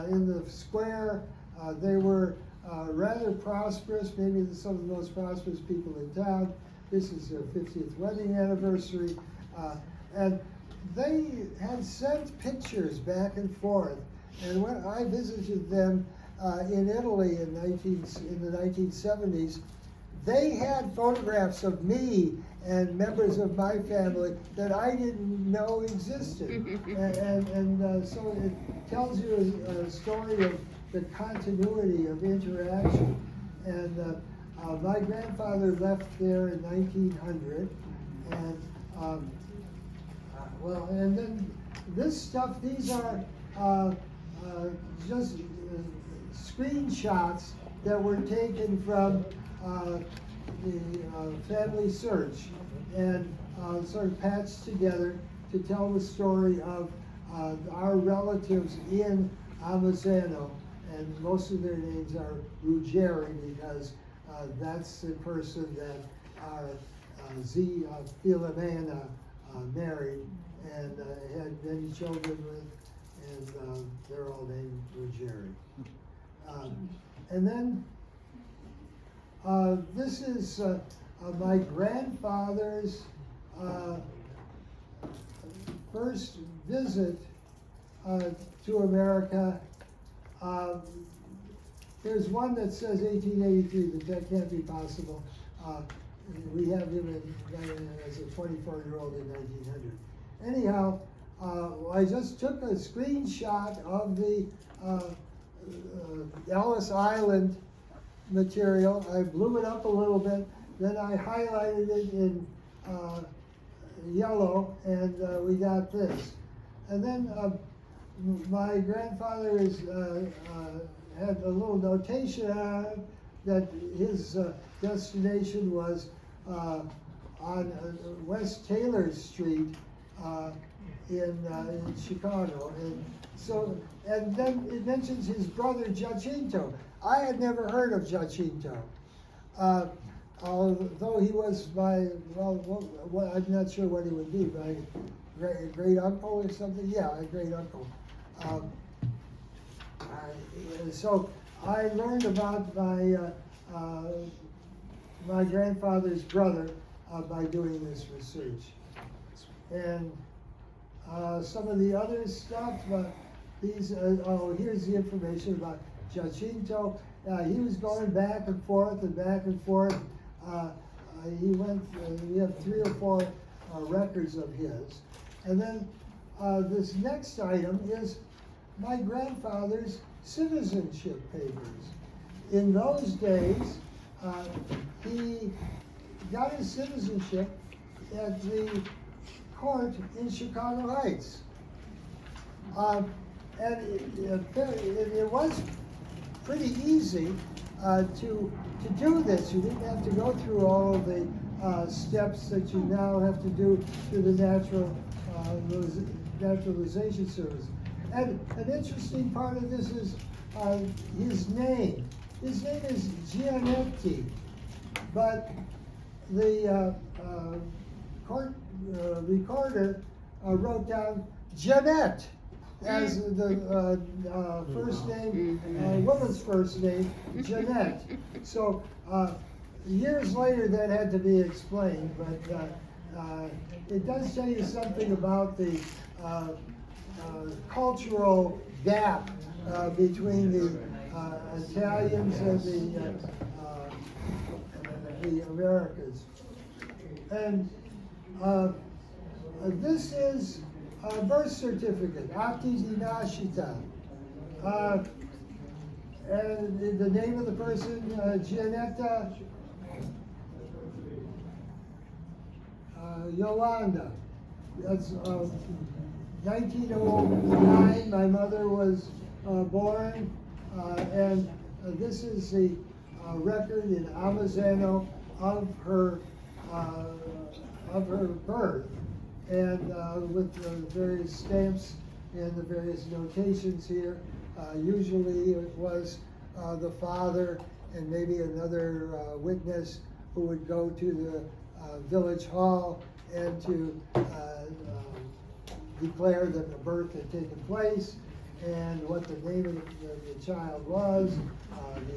in the square. They were rather prosperous, maybe some of the most prosperous people in town. This is their 50th wedding anniversary. And they had sent pictures back and forth. And when I visited them in Italy in the 1970s, they had photographs of me and members of my family that I didn't know existed. And so it tells you a story of the continuity of interaction. And my grandfather left there in 1900, and and then this stuff, these are just screenshots that were taken from the family search and sort of patched together to tell the story of our relatives in Amazzano, and most of their names are Ruggeri because that's the person that our Filomena married and had many children with, and they're all named Jerry. And then this is my grandfather's first visit to America. There's one that says 1883, but that can't be possible. We have him as a 24-year-old in 1900. Anyhow, I just took a screenshot of the Ellis Island material. I blew it up a little bit, then I highlighted it in yellow, and we got this. And then my grandfather had a little notation on it that his destination was on West Taylor Street in Chicago. And so, and then it mentions his brother Giacinto. I had never heard of Giacinto. Although he was my, well, I'm not sure what he would be, my great uncle or something. Yeah, a great uncle. So I learned about my grandfather's brother by doing this research. And some of the other stuff, these, here's the information about Giacinto. He was going back and forth and back and forth. He went, we have 3 or 4 records of his. And then this next item is my grandfather's citizenship papers. In those days, he got his citizenship at the court in Chicago Heights. And it was pretty easy to do this. You didn't have to go through all of the steps that you now have to do through the naturalization service. And an interesting part of this is his name. His name is Giannetti, but the court recorder wrote down Jeanette as the first name, woman's first name, Jeanette. So years later that had to be explained, but it does tell you something about the cultural gap between the Italians and the Americans. And this is a birth certificate, atti di nascita. And the name of the person, Giannetta Yolanda. That's 1909, my mother was born, and this is the record in Amazzano of her birth, and with the various stamps and the various notations here. Usually it was the father and maybe another witness who would go to the village hall and to declare that the birth had taken place and what the name of the child was,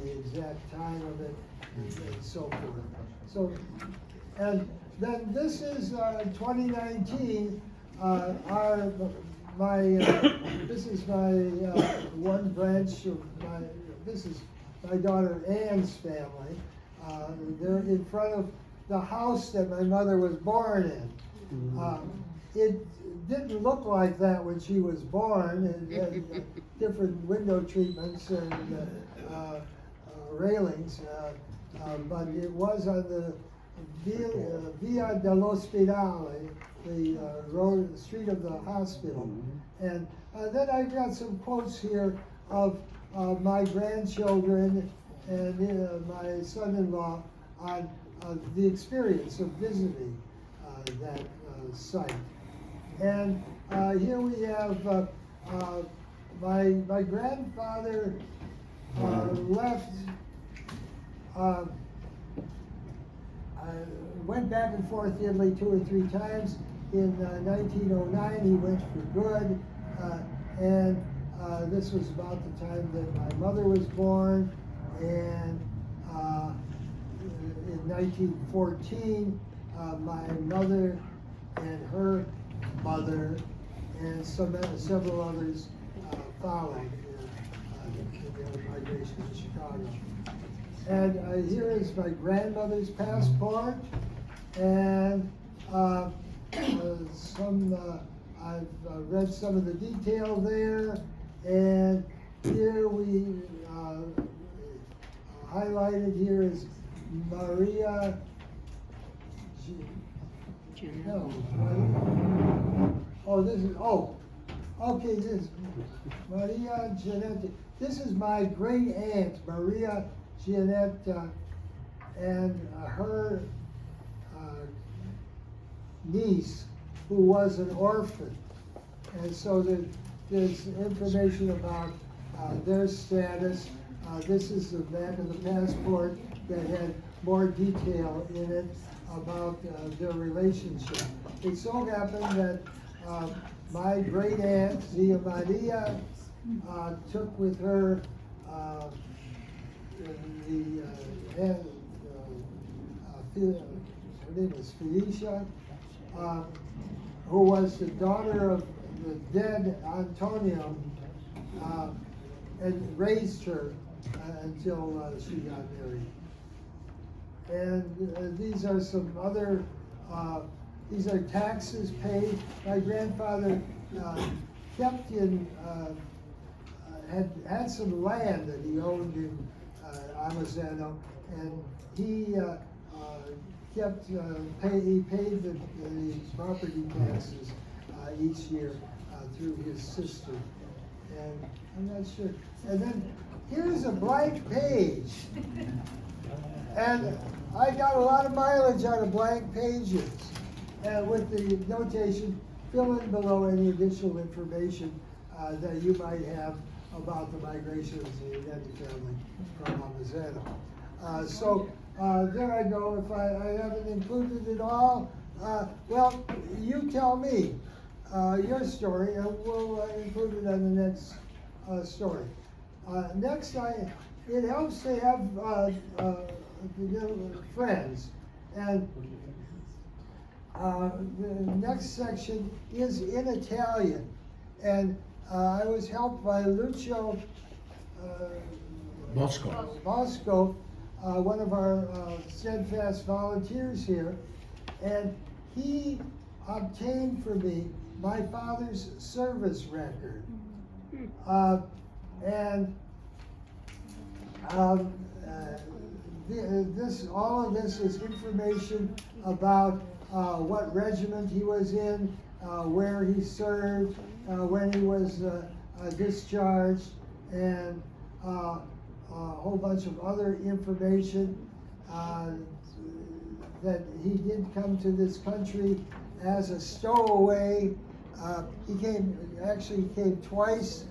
the exact time of it, and so forth. So, and then this is 2019. This is my one branch of my. This is my daughter Ann's family. They're in front of the house that my mother was born in. It didn't look like that when she was born. It had different window treatments and railings, but it was on the Via dell'Ospedale, the road, street of the hospital. And then I've got some quotes here of my grandchildren and my son-in-law on the experience of visiting that site. And here we have my grandfather left. Went back and forth to Italy 2 or 3 times. In 1909, he went for good, and this was about the time that my mother was born, and in 1914, my mother and her mother and several others followed in their migration to Chicago. And here is my grandmother's passport, and I've read some of the detail there, and here we highlighted here is Maria. Okay, this is Maria Giannetti. This is my great aunt, Maria Giannetti, and her niece, who was an orphan. And so there's information about their status. This is the back of the passport that had more detail in it about their relationship. It so happened that my great aunt, Zia Maria, took with her her name is Felicia, who was the daughter of the dead Antonio, and raised her until she got married. And these are some other, these are taxes paid. My grandfather kept in, had some land that he owned in Amazano, and he kept, he paid the property taxes each year through his sister. And I'm not sure. And then here's a blank page. And I got a lot of mileage out of blank pages. And with the notation, fill in below any additional information that you might have about the migration of the Giannetti family from Amazano. So there I go. If I haven't included it all, well, you tell me your story, and we'll include it on the next story. Next, it helps to have friends, and the next section is in Italian, and I was helped by Lucio Bosco, one of our steadfast volunteers here, and he obtained for me my father's service record. All of this is information about what regiment he was in, where he served, when he was discharged, and a whole bunch of other information that he did come to this country as a stowaway. He actually came twice.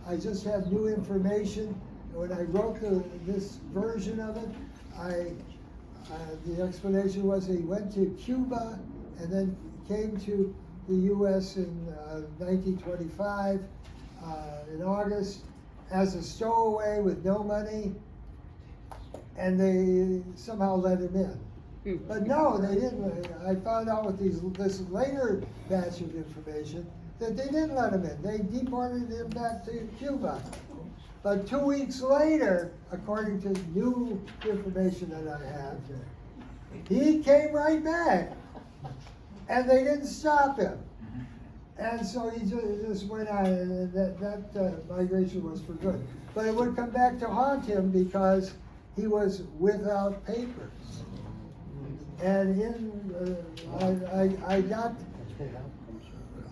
I just have new information. When I wrote this version of it, the explanation was he went to Cuba and then came to the U.S. in 1925 in August as a stowaway with no money, and they somehow let him in. But no, they didn't. I found out with this later batch of information that they didn't let him in. They deported him back to Cuba. But 2 weeks later, according to new information that I have, he came right back, and they didn't stop him. And so he just went on, and that migration was for good. But it would come back to haunt him because he was without papers. And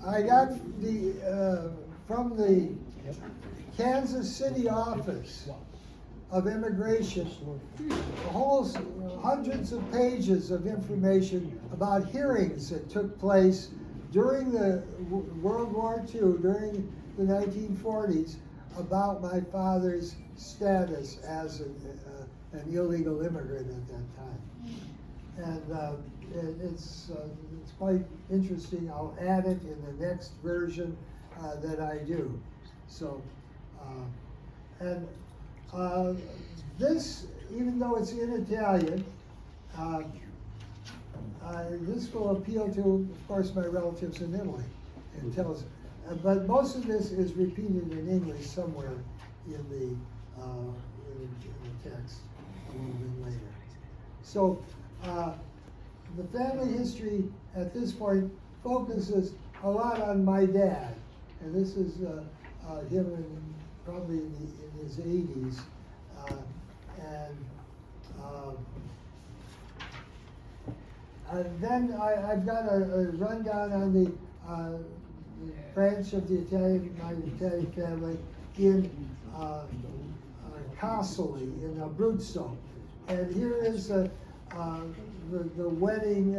I got from the Kansas City office of immigration, hundreds of pages of information about hearings that took place during the World War II, during the 1940s, about my father's status as an illegal immigrant at that time. And it's quite interesting. I'll add it in the next version that I do. So, this, even though it's in Italian, this will appeal to, of course, my relatives in Italy. It tells, but most of this is repeated in English somewhere in the text a little bit later. So the family history at this point focuses a lot on my dad, and this is him probably in his 80s, and then I've got a rundown on the branch of the my Italian family in Casoli, in Abruzzo. And here is the wedding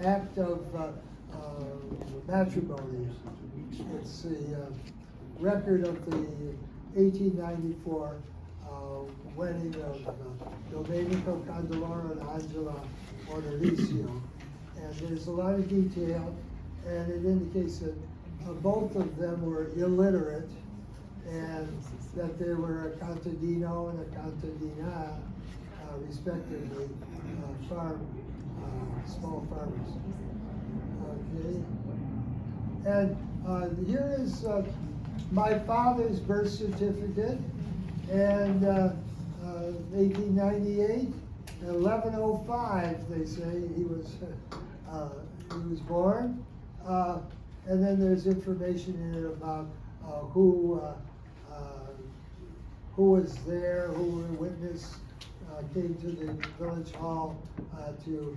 act of matrimony. It's the record of the 1894 wedding of Dominico Candeloro and Angela Ornalicio. And there's a lot of detail, and it indicates that both of them were illiterate, and that they were a contadino and a contadina, respectively, small farmers. Okay. And here is my father's birth certificate, and 1898, 1105, they say he was born. And then there's information in it about who was there, who were witness, came to the village hall to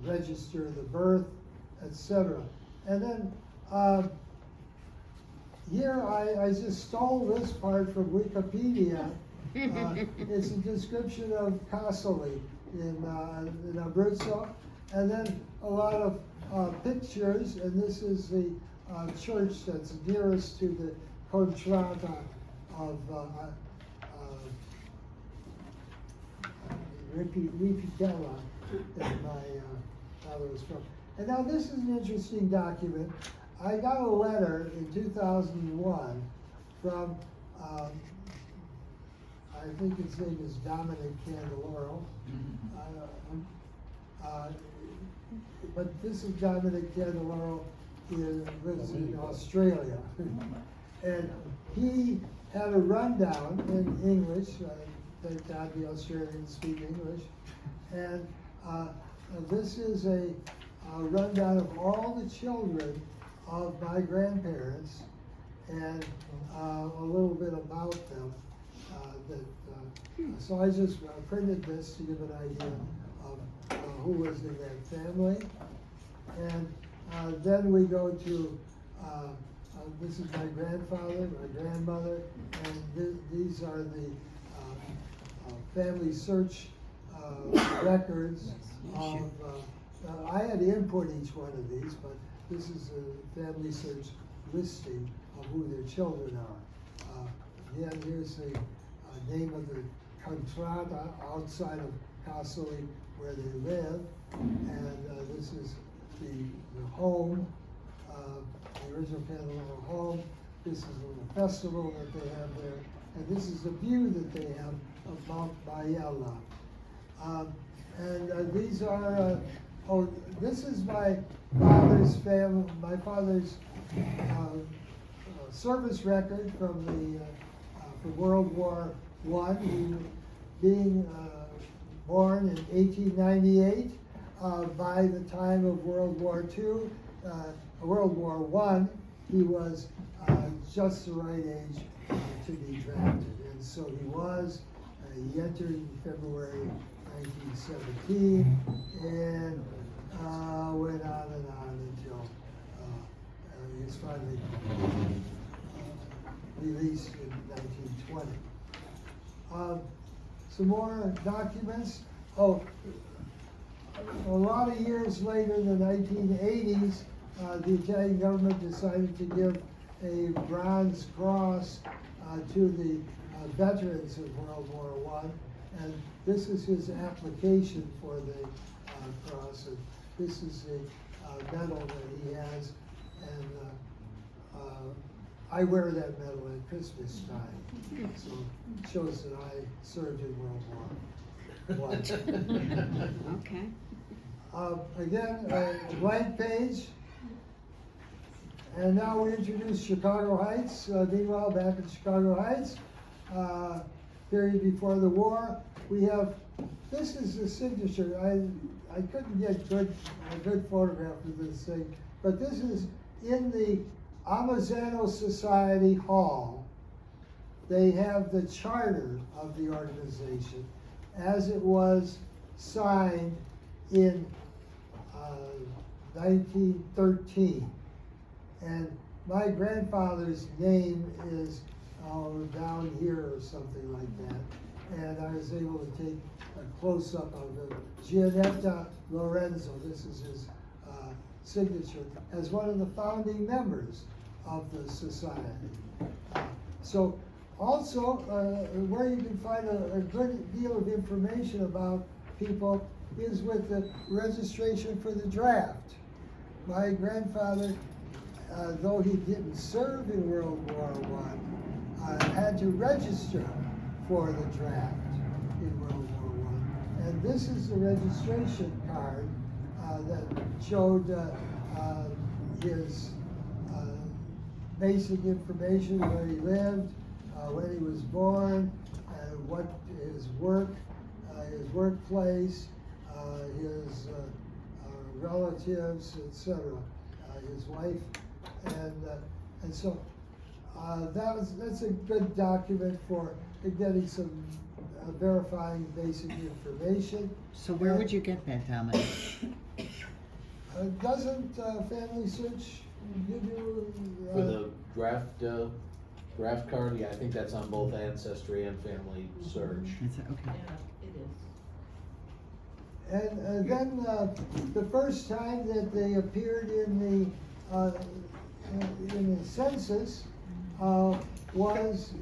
register the birth, etc. And then here I just stole this part from Wikipedia. It's a description of Casoli in Abruzzo, and then a lot of pictures, and this is the church that's nearest to the Contrada of Ripitella that my father was from. And now this is an interesting document. I got a letter in 2001 from, I think his name is Dominic Candeloro. But this is Dominic Candeloro, lives in Australia. And he had a rundown in English. Thank God the Australians speak English. And this is a rundown of all the children of my grandparents, and a little bit about them. So I just printed this to give an idea of who was in that family. And then we go to, this is my grandfather, my grandmother, and these are the family search records of, I had to import each one of these, but this is a family search listing of who their children are. Again, here's the name of the Contrada outside of Casoli where they live, and this is the home, the original Candeloro home. This is a little festival that they have there, and this is the view that they have of Mount Bayella. And these are, this is my father's family, my father's service record from the from World War I. He, being born in 1898, by the time of World War II, World War I, he was just the right age to be drafted, and so he was. He entered in February 1917, and went on until he was finally released in 1920. Some more documents. Oh, a lot of years later, in the 1980s, the Italian government decided to give a bronze cross to the veterans of World War I, and this is his application for the cross. And this is the medal that he has, and I wear that medal at Christmas time, so it shows that I served in World War I. Okay. Again, a blank page. And now we introduce Chicago Heights. Meanwhile, back in Chicago Heights, period before the war, we have, this is the signature. I couldn't get a good photograph of this thing, but this is in the Amazano Society Hall. They have the charter of the organization as it was signed in 1913. And my grandfather's name is down here or something like that. And I was able to take a close-up of it. Gianetta Lorenzo, this is his signature, as one of the founding members of the society. So also, where you can find a good deal of information about people is with the registration for the draft. My grandfather, though he didn't serve in World War I, had to register for the draft in World War I. And this is the registration card that showed his basic information, where he lived, when he was born, what his workplace, his relatives, etc., his wife, and so that's a good document for getting some verifying basic information. So where would you get that, Dominic? Doesn't Family Search give you? For the draft card, yeah, I think that's on both Ancestry and Family Search. Okay. And then the first time that they appeared in the census was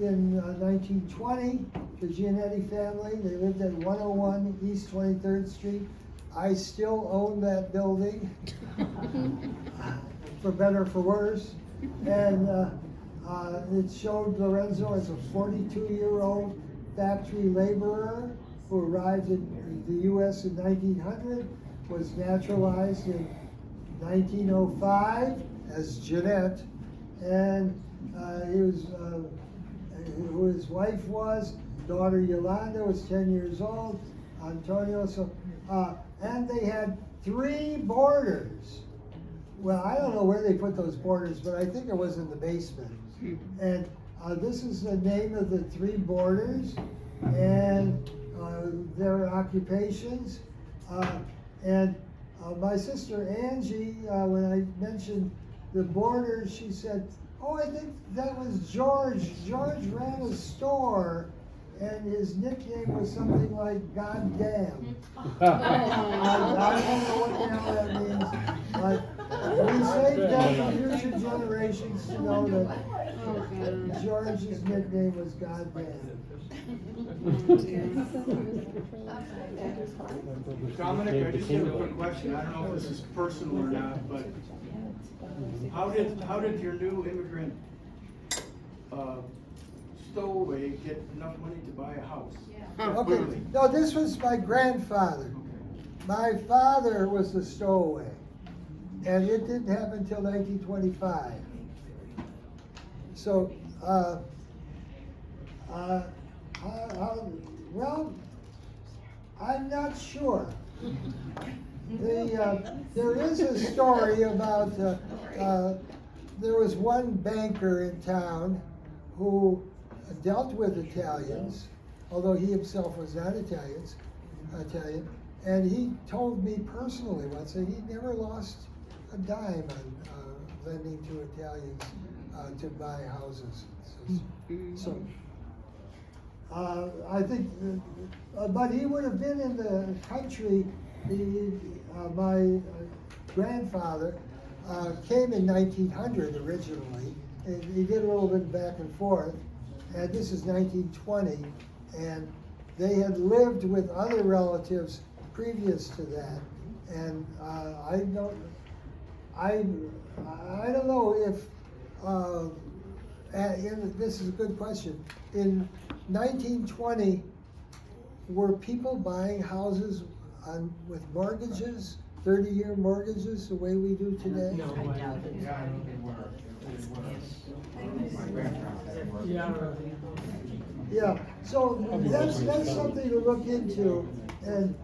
in 1920. The Giannetti family, they lived at 101 East 23rd Street. I still own that building, for better or for worse. And it showed Lorenzo as a 42-year-old factory laborer who arrived in the U.S. in 1900, was naturalized in 1905 as Jeanette, and he was who his wife was. Daughter Yolanda was 10 years old. Antonio, so and they had 3 boarders. Well, I don't know where they put those boarders, but I think it was in the basement. And this is the name of the 3 boarders and their occupations. And my sister Angie, when I mentioned the boarders, she said, "Oh, I think that was George. George ran a store, and his nickname was something like God Damn." I don't know what the hell that means, but we saved that for future generations to know that George's nickname was God Damn. Dominic, I just have a quick question. I don't know if this is personal or not, but how did your new immigrant stowaway get enough money to buy a house? Okay, no, this was my grandfather. My father was the stowaway, and it didn't happen until 1925. So, well, I'm not sure. There is a story about, there was one banker in town who dealt with Italians, although he himself was not Italian, and he told me personally once that he never lost a dime on lending to Italians to buy houses. So I think, but he would have been in the country. My grandfather came in 1900 originally, and he did a little bit back and forth, and this is 1920, and they had lived with other relatives previous to that, And I don't know if, this is a good question. In 1920, were people buying houses with mortgages, 30-year mortgages, the way we do today? No, I doubt it. Yeah, they were. My grandparents had worked. Yeah, so that's something to look into. And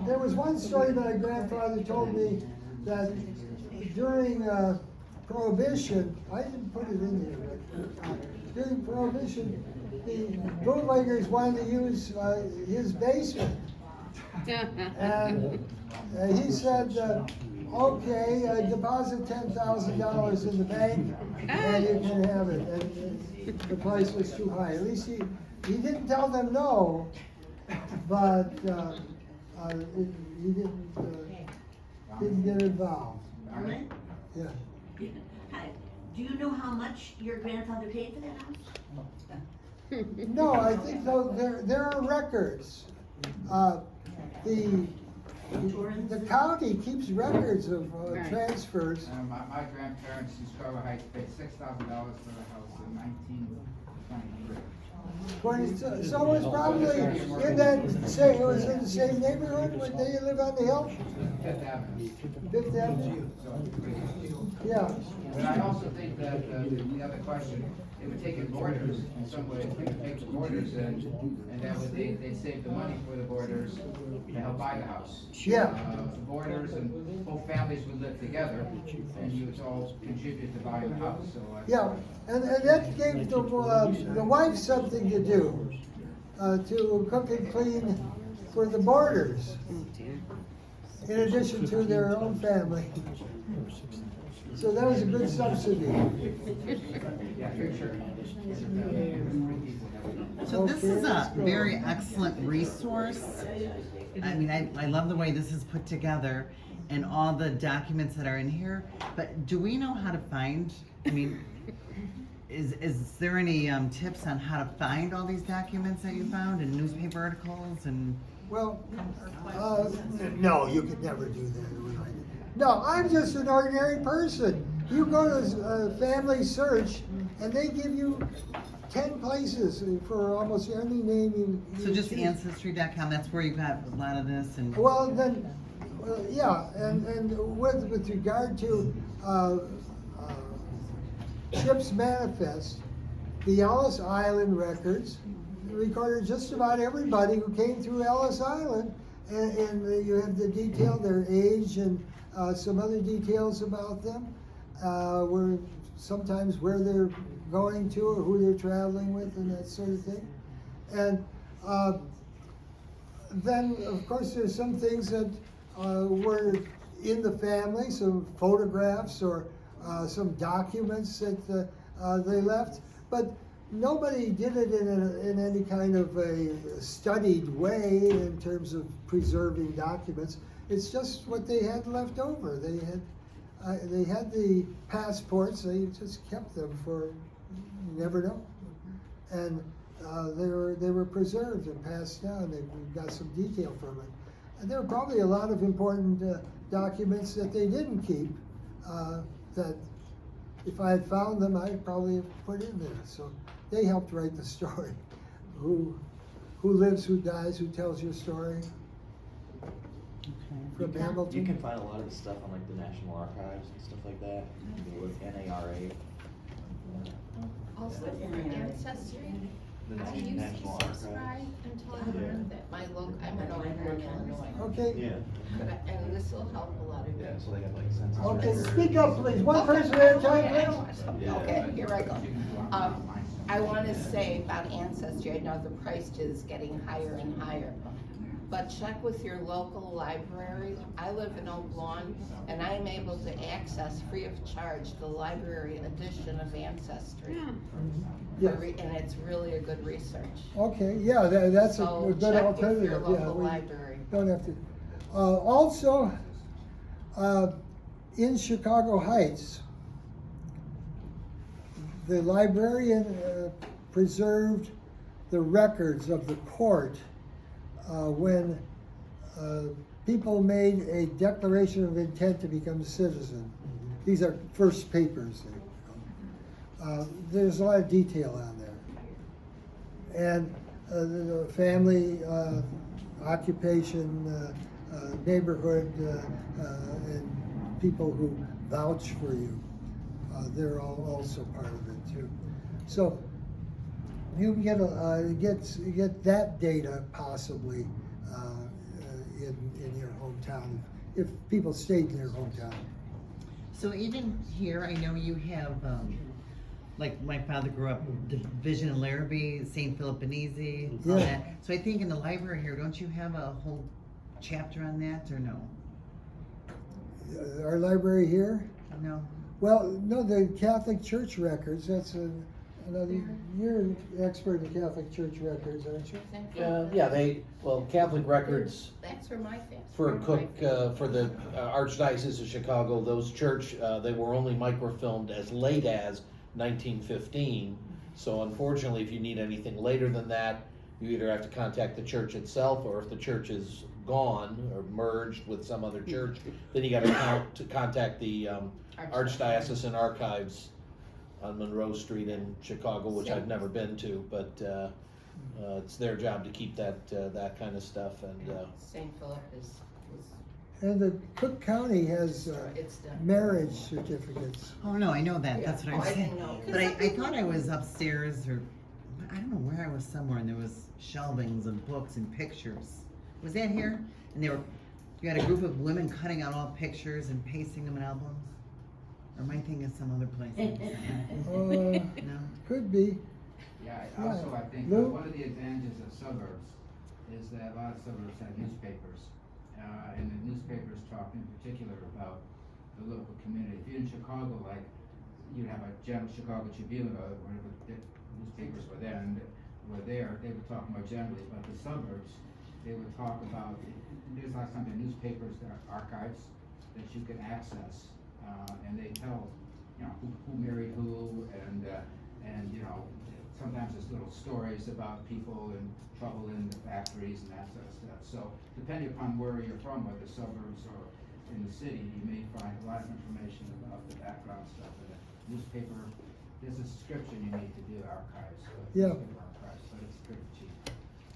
there was one story my grandfather told me that during Prohibition, I didn't put it in here, but during Prohibition, the bootleggers wanted to use his basement. And he said, okay, deposit $10,000 in the bank and you can have it. And the price was too high. At least he didn't tell them no, but he didn't get involved. Arlen? Yeah. Hi. Do you know how much your grandfather paid for that house? No, I think though there are records. The county keeps records of transfers. My grandparents in Chicago Heights paid $6,000 for the house in 1923. So it was probably in that it was in the same neighborhood when they live on the hill? Fifth Avenue. Fifth Avenue? Yeah. But I also think that the other question, it would take in borders in some way, they could take the borders and that would, they'd save the money for the borders to help buy the house. Yeah. The borders and both families would live together and you would all contribute to buying the house, so. Yeah, and that gave the wife something to do, to cook and clean for the boarders, in addition to their own family. So that was a good subsidy. So this is a very excellent resource. I mean, I love the way this is put together and all the documents that are in here, but do we know how to find, I mean, is there any tips on how to find all these documents that you found in newspaper articles and? Well, no, you could never do that. No, I'm just an ordinary person. You go to Family Search and they give you 10 places for almost any name you So just choose. Ancestry.com, that's where you got a lot of this and? Well, then, yeah, and with regard to Chip's Manifest, the Ellis Island records recorded just about everybody who came through Ellis Island, and you have the detail, their age and some other details about them, where sometimes where they're going to or who they're traveling with and that sort of thing. And then, of course, there's some things that were in the family, some photographs or some documents that they left, but nobody did it in any kind of a studied way in terms of preserving documents. It's just what they had left over. They had the passports. They just kept them for you never know, and they were preserved and passed down. We got some detail from it, and there were probably a lot of important documents that they didn't keep. That if I had found them, I'd probably have put in there. So they helped write the story. Who lives, who dies, who tells your story. From Hamilton. You can find a lot of the stuff on like the National Archives and stuff like that. You can look NARA. Also for Ancestry, I used to National Archives. subscribe until I learned that my I'm an owner in Illinois. Okay. Yeah. And this will help a lot of you. Yeah, so they got like census. Okay, records. speak up, please. One person at a time, Okay, I don't please. want to- Yeah. Okay, here I go. I want to say about Ancestry, I know the price is getting higher and higher, but check with your local library. I live in Oak Lawn, and I am able to access free of charge the library edition of Ancestry. Yes. And it's really a good research. Okay, yeah, that's So a good check with alternative. your Yeah, local we library. don't have to. Also, in Chicago Heights, the librarian preserved the records of the court when people made a declaration of intent to become a citizen. These are first papers. There's a lot of detail on there. And the family, occupation, neighborhood, and people who vouch for you, they're also part of it too. So you can get that data possibly in your hometown if people stayed in their hometown. So even here, I know you have, like my father grew up Division in Larrabee, St. Philip Benizi, all Yeah. that. So I think in the library here, don't you have a whole chapter on that, or no? Our library here? No. Well, no, the Catholic Church records, that's another, you're an expert in Catholic Church records, aren't you? Catholic records That's where my family. for Cook, for the Archdiocese of Chicago, those church, they were only microfilmed as late as 1915. So unfortunately, if you need anything later than that, you either have to contact the church itself, or if the church is gone or merged with some other church, then you gotta contact the Archdiocesan Archives on Monroe Street in Chicago, which I've never been to, but it's their job to keep that kind of stuff. And St. Philip is. And the Cook County has marriage certificates. Oh, no, I know that, that's what I'm Oh, I saying. didn't know. But I thought I was upstairs, or, I don't know where I was, somewhere, and there was shelvings of books and pictures. Was that here? And you had a group of women cutting out all pictures and pasting them in albums? Or am I thinking of some other place? No? Could be. Yeah, also I think Lou? one of the advantages of suburbs is that a lot of suburbs have newspapers. And the newspapers talk in particular about the local community. If you're in Chicago, like, you'd have a general Chicago Tribune or whatever the newspapers were there, they were talking more generally about the suburbs. They would talk about, there's lots of times newspapers, there are archives that you can access, and they tell, who married who, and sometimes there's little stories about people and trouble in the factories and that sort of stuff. So depending upon where you're from, whether suburbs or in the city, you may find a lot of information about the background stuff. In a newspaper, there's a subscription you need to do archives, newspaper archives, but it's pretty cheap.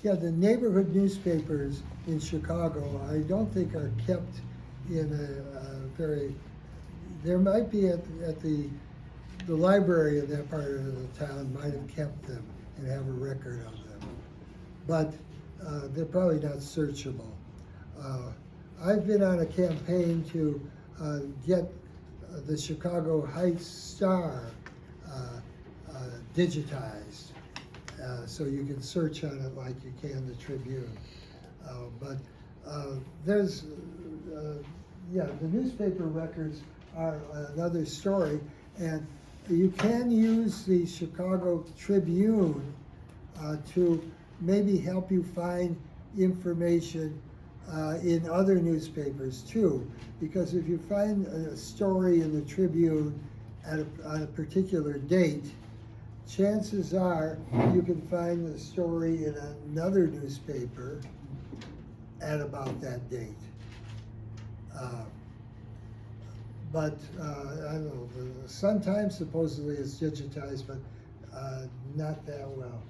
Yeah, the neighborhood newspapers in Chicago, I don't think are kept in there might be at the library in that part of the town might have kept them and have a record of them. But they're probably not searchable. I've been on a campaign to get the Chicago Heights Star digitized, so you can search on it like you can the Tribune. But there's, the newspaper records are another story, and you can use the Chicago Tribune to maybe help you find information in other newspapers too, because if you find a story in the Tribune on a particular date, chances are you can find the story in another newspaper at about that date. But I don't know, the Sun Times supposedly is digitized, but not that well.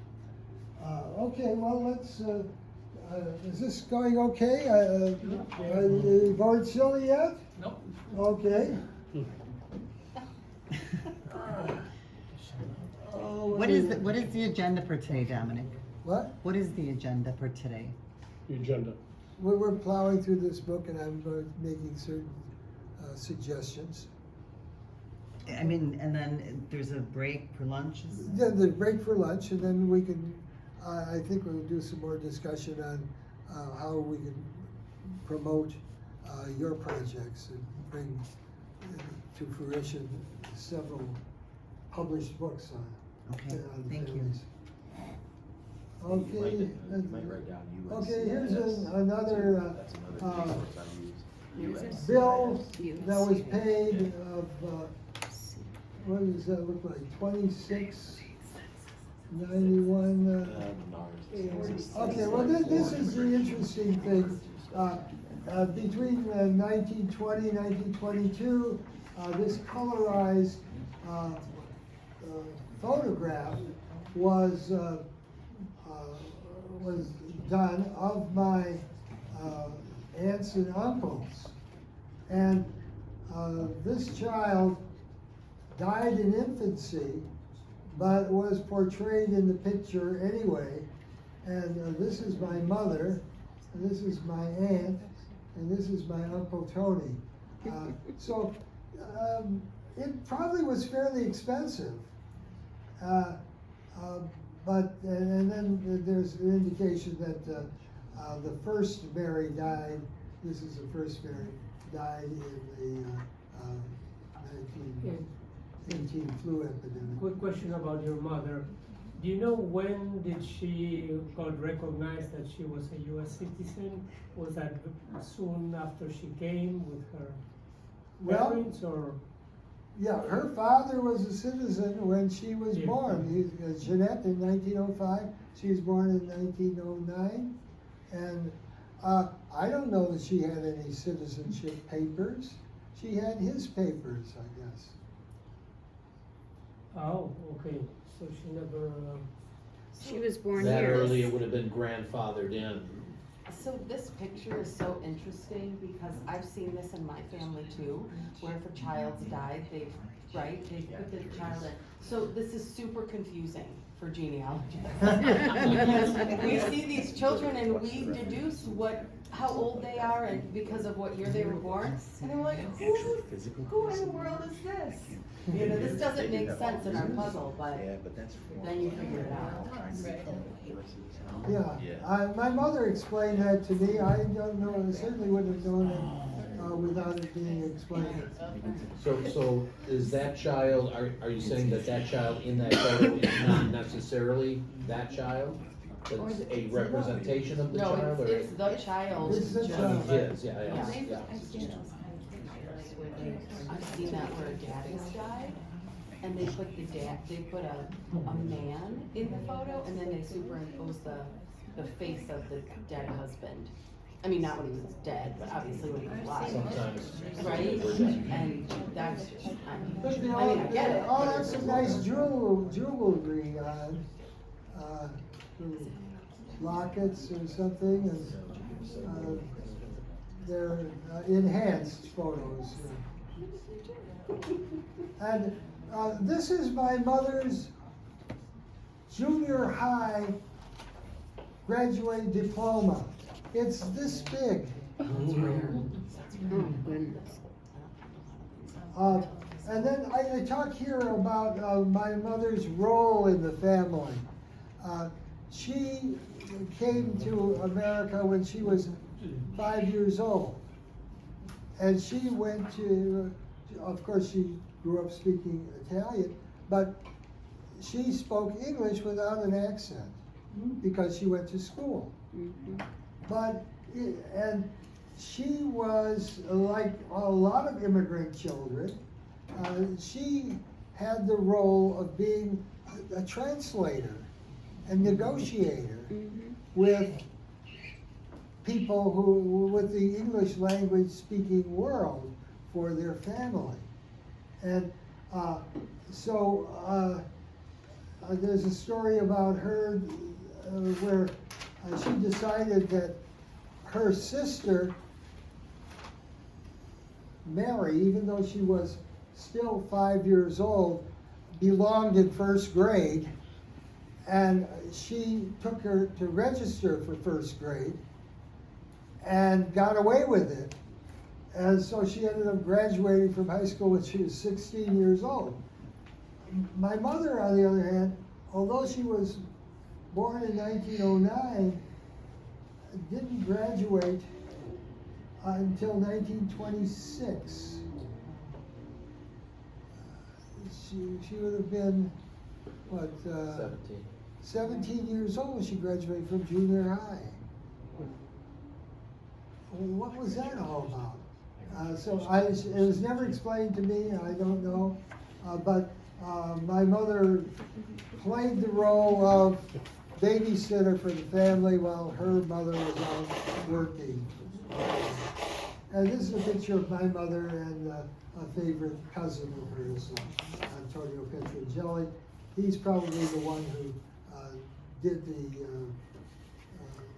Okay, well, let's, is this going okay? You bored silly yet? Nope. Okay. What is the agenda for today, Dominic? What? What is the agenda for today? The agenda. We're plowing through this book, and I'm making certain suggestions. I mean, and then there's a break for lunch? Yeah, the break for lunch, and then we can, I think we'll do some more discussion on how we can promote your projects and bring to fruition several published books on. Okay, thank you. Okay. You might write down US. Okay, here's another That's another resource I use. bill that was paid of, what does that look like, 2691? Okay, well, this is the interesting thing. Between 1920 and 1922, this colorized photograph was done of my aunts and uncles. And this child died in infancy, but was portrayed in the picture anyway. And this is my mother, and this is my aunt, and this is my Uncle Tony. So it probably was fairly expensive. But and then there's an indication that the first Mary died. This is the first Mary died in the 1918 flu epidemic. Quick question about your mother. Do you know when did she got recognized that she was a U.S. citizen? Was that soon after she came with her parents, or? Yeah, her father was a citizen when she was born. Jeanette in 1905. She was born in 1909. And I don't know that she had any citizenship papers. She had his papers, I guess. Oh, okay. So she never. She was born That here. early, it would have been grandfathered in. So this picture is so interesting because I've seen this in my family too, where if a child's died, they put the child in. So this is super confusing for genealogists. Because we see these children and we deduce how old they are and because of what year they were born. And I'm like, who in the world is this? You know, this doesn't make sense in our puzzle, but then you figure it out. Yeah, my mother explained that to me. I don't know, I certainly wouldn't have known it without it being explained. So is that child, are you saying that child in that photo is not necessarily that child? It's a representation of the child? No, it's the child. It's the I mean, child. his, yeah. I've seen that where a dad has died, and they put a man in the photo, and then they superimpose the face of the dead husband. I mean, not when he was dead, but obviously when he was alive. Sometimes. Right? And that's just, But they I get it. all but have it's some just- nice jewelry on, lockets or something, and they're enhanced photos. And this is my mother's junior high graduate diploma. It's this big. Oh, goodness. And then I talk here about my mother's role in the family. She came to America when she was 5 years old. And she went to, of course she grew up speaking Italian, but she spoke English without an accent because she went to school. And she was like a lot of immigrant children. She had the role of being a translator and negotiator with people with the English language speaking world for their family. And there's a story about her where she decided that her sister, Mary, even though she was still 5 years old, belonged in first grade, and she took her to register for first grade and got away with it. And so she ended up graduating from high school when she was 16 years old. My mother, on the other hand, although she was born in 1909, didn't graduate until 1926. She would have been, what? 17 years old when she graduated from junior high. What was that all about? It was never explained to me, I don't know. But my mother played the role of babysitter for the family while her mother was out working. And this is a picture of my mother and a favorite cousin of hers, Antonio Petrogelli. He's probably the one who did the,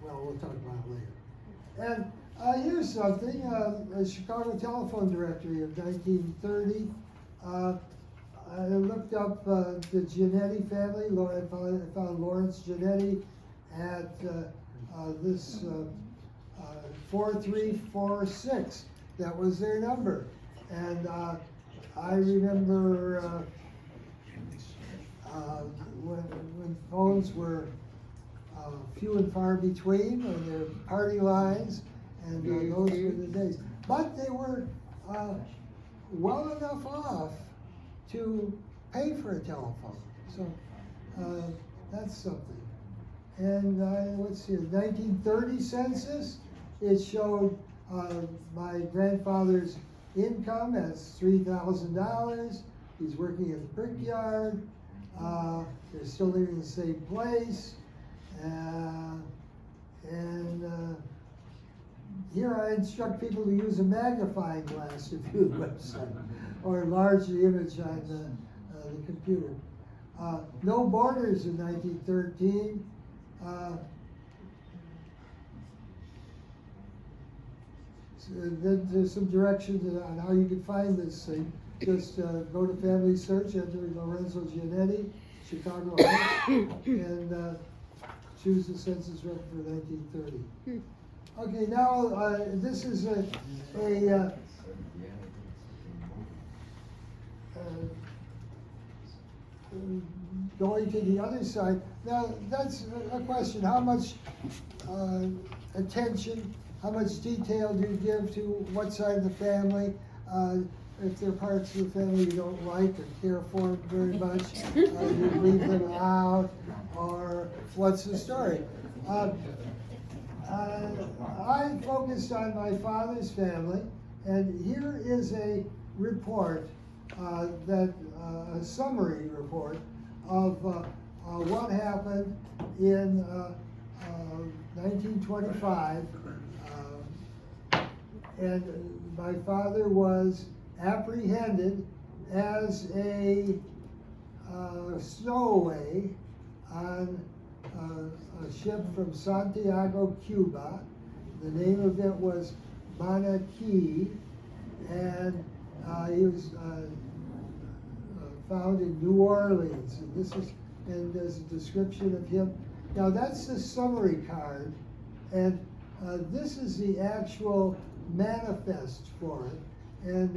well, we'll talk about it later. And here's something, a Chicago telephone directory of 1930. I looked up the Giannetti family. I found Lawrence Giannetti at this 4346. That was their number. And I remember when phones were few and far between, when there were party lines, and those were the days. But they were well enough off to pay for a telephone. So that's something. And let's see, the 1930 census, it showed my grandfather's income as $3,000. He's working at the brickyard. They're still living in the same place. Here I instruct people to use a magnifying glass to view the website or enlarge the image on the computer. No Borders in 1913. So then there's some directions on how you can find this thing. Just go to Family Search, enter Lorenzo Giannetti, Chicago, and choose the census record for 1930. Okay, now this is going to the other side. Now that's a question: how much attention, how much detail do you give to what side of the family? If there are parts of the family you don't like or care for very much, you leave them out, or what's the story? I focused on my father's family, and here is a report, a summary report of what happened in 1925. And my father was apprehended as a stowaway on a ship from Santiago, Cuba. The name of it was Manatee, and he was found in New Orleans. And there's a description of him. Now that's the summary card, and this is the actual manifest for it. And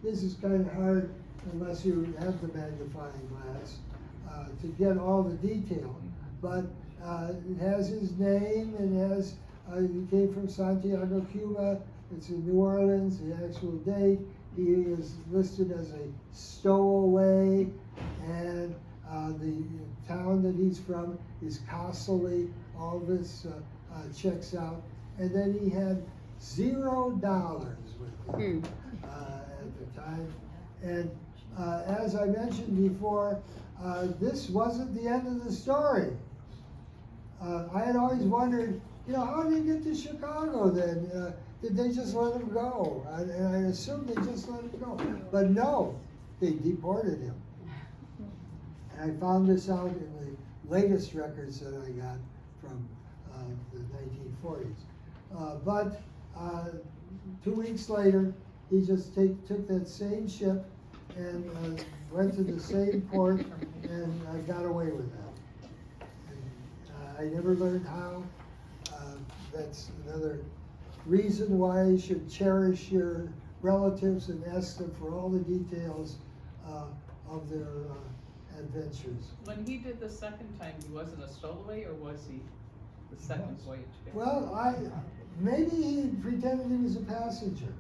this is kind of hard unless you have the magnifying glass to get all the detail. But it has his name, and has he came from Santiago, Cuba. It's in New Orleans, the actual date. He is listed as a stowaway, and the town that he's from is Casoli. All this checks out. And then he had $0 with him at the time. And as I mentioned before, this wasn't the end of the story. I had always wondered, how did he get to Chicago then? Did they just let him go? And I assumed they just let him go. But no, they deported him. And I found this out in the latest records that I got from the 1940s. But 2 weeks later, he just took that same ship and went to the same port and got away with that. And, I never learned how. That's another reason why you should cherish your relatives and ask them for all the details of their adventures. When he did the second time, he wasn't a stowaway, or was he the second voyage? Well, maybe he pretended he was a passenger.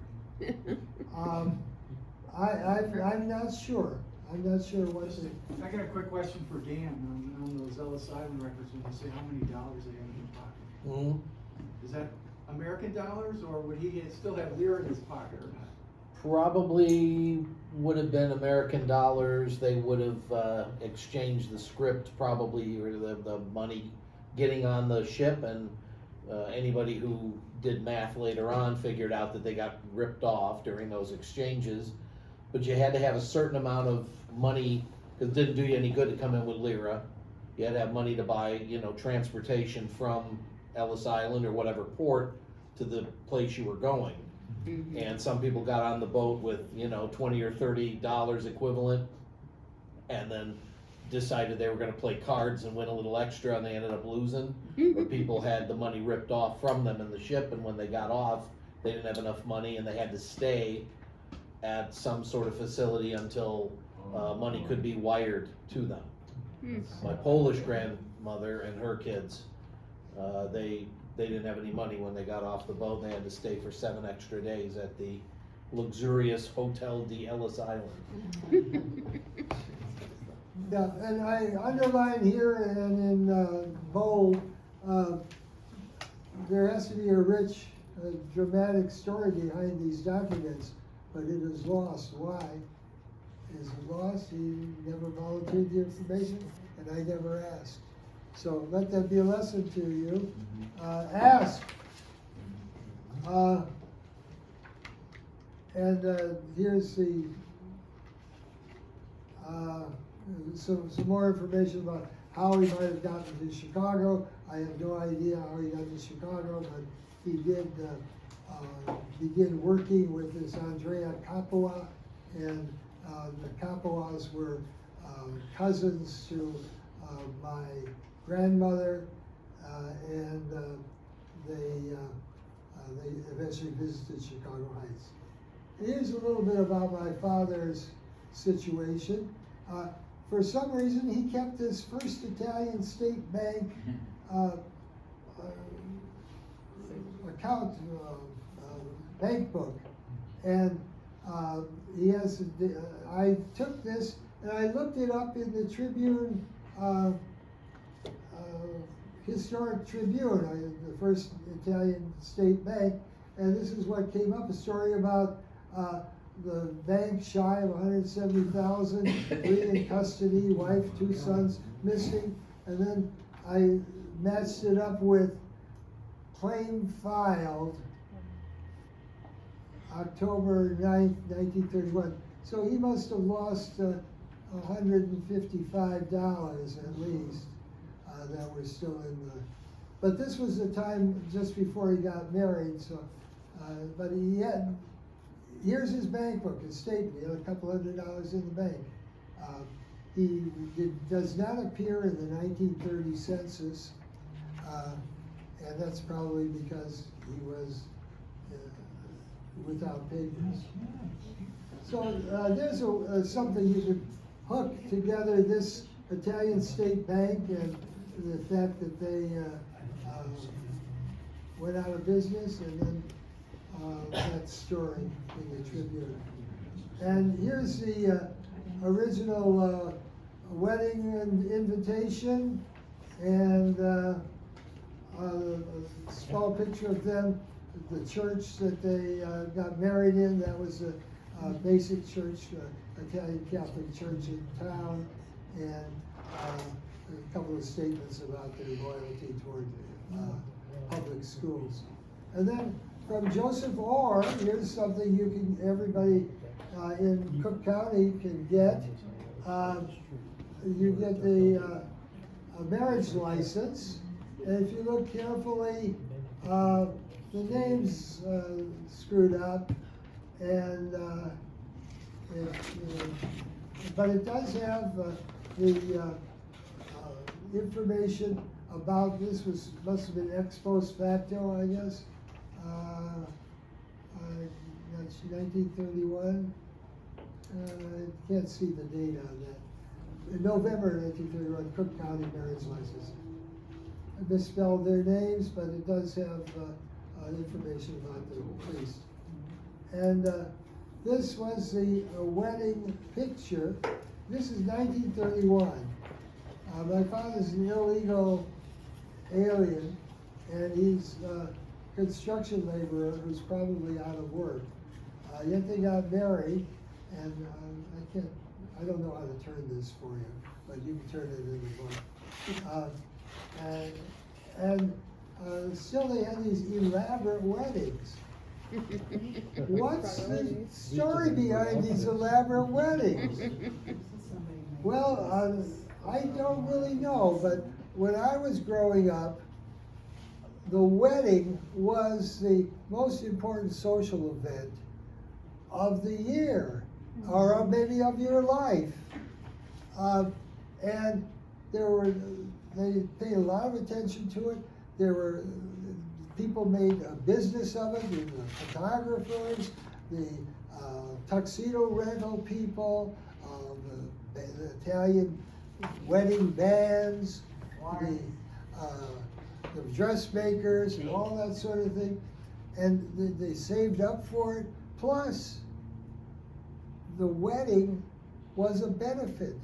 I'm not sure. I'm not sure what the... I got a quick question for Dan on those Ellis Island records when you say how many dollars they have in his pocket. Mm-hmm. Is that American dollars, or would he still have lira in his pocket or not? Probably would have been American dollars. They would have exchanged the script probably, or the money getting on the ship, and anybody who did math later on figured out that they got ripped off during those exchanges. But you had to have a certain amount of money, because it didn't do you any good to come in with lira. You had to have money to buy, transportation from Ellis Island or whatever port to the place you were going. Mm-hmm. And some people got on the boat with, $20 or $30 equivalent, and then decided they were gonna play cards and win a little extra, and they ended up losing. Or people had the money ripped off from them in the ship, and when they got off, they didn't have enough money, and they had to stay at some sort of facility until money could be wired to them. My Polish grandmother and her kids, they didn't have any money when they got off the boat, and they had to stay for 7 extra days at the luxurious Hotel de Ellis Island. Yeah, and I underline here and in bold, there has to be a rich, dramatic story behind these documents, but it is lost. Why? Is it lost? He never volunteered the information, and I never asked. So let that be a lesson to you. Ask. Here's the some more information about how he might have gotten to Chicago. I have no idea how he got to Chicago, but he did begin working with this Andrea Capua, and the Capuas were cousins to my grandmother, and they eventually visited Chicago Heights. Here's a little bit about my father's situation. For some reason, he kept his First Italian State Bank account, bank book, and he has. I took this and I looked it up in the Tribune, Historic Tribune, the First Italian State Bank, and this is what came up: a story about the bank shy of 170,000, three in custody, wife, 2 sons missing, and then I matched it up with claim filed October 9th, 1931. So he must have lost $155 at least that were still in the. But this was the time just before he got married. So, but he had. Here's his bank book, his statement. He had a couple $100 in the bank. He does not appear in the 1930 census, and that's probably because he was without papers. So there's something you could hook together this Italian State Bank and the fact that they went out of business, and then that story in the Tribune. And here's the original wedding invitation, and a small picture of them, the church that they got married in. That was a basic church, Italian Catholic church in town, and a couple of statements about their loyalty toward public schools. And then from Joseph Orr, here's something everybody in Cook County can get. You get the marriage license, and if you look carefully, the name's screwed up, and but it does have the information about this. Must have been ex post facto, I guess. That's 1931. I can't see the date on that. In November 1931, Cook County marriage license. I misspelled their names, but it does have information about the priest. And this was the wedding picture. This is 1931. My father's an illegal alien, and he's a construction laborer who's probably out of work. Yet they got married, and I don't know how to turn this for you, but you can turn it in the book. And And still they had these elaborate weddings. What's the story behind these elaborate weddings? Well, I don't really know, but when I was growing up, the wedding was the most important social event of the year, or maybe of your life. And they paid a lot of attention to it. People made a business of it, the photographers, the tuxedo rental people, the Italian wedding bands, the dressmakers and all that sort of thing. And they saved up for it. Plus, the wedding was a benefit.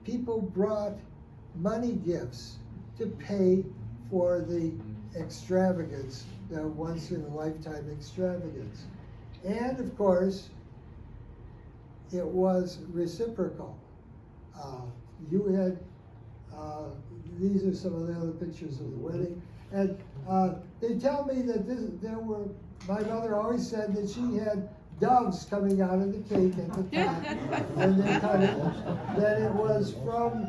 People brought money gifts to pay for the extravagance, the once in a lifetime extravagance. And of course, it was reciprocal. You had, these are some of the other pictures of the wedding. And they tell me that my mother always said that she had doves coming out of the cake at the top, and they cut it, that it was from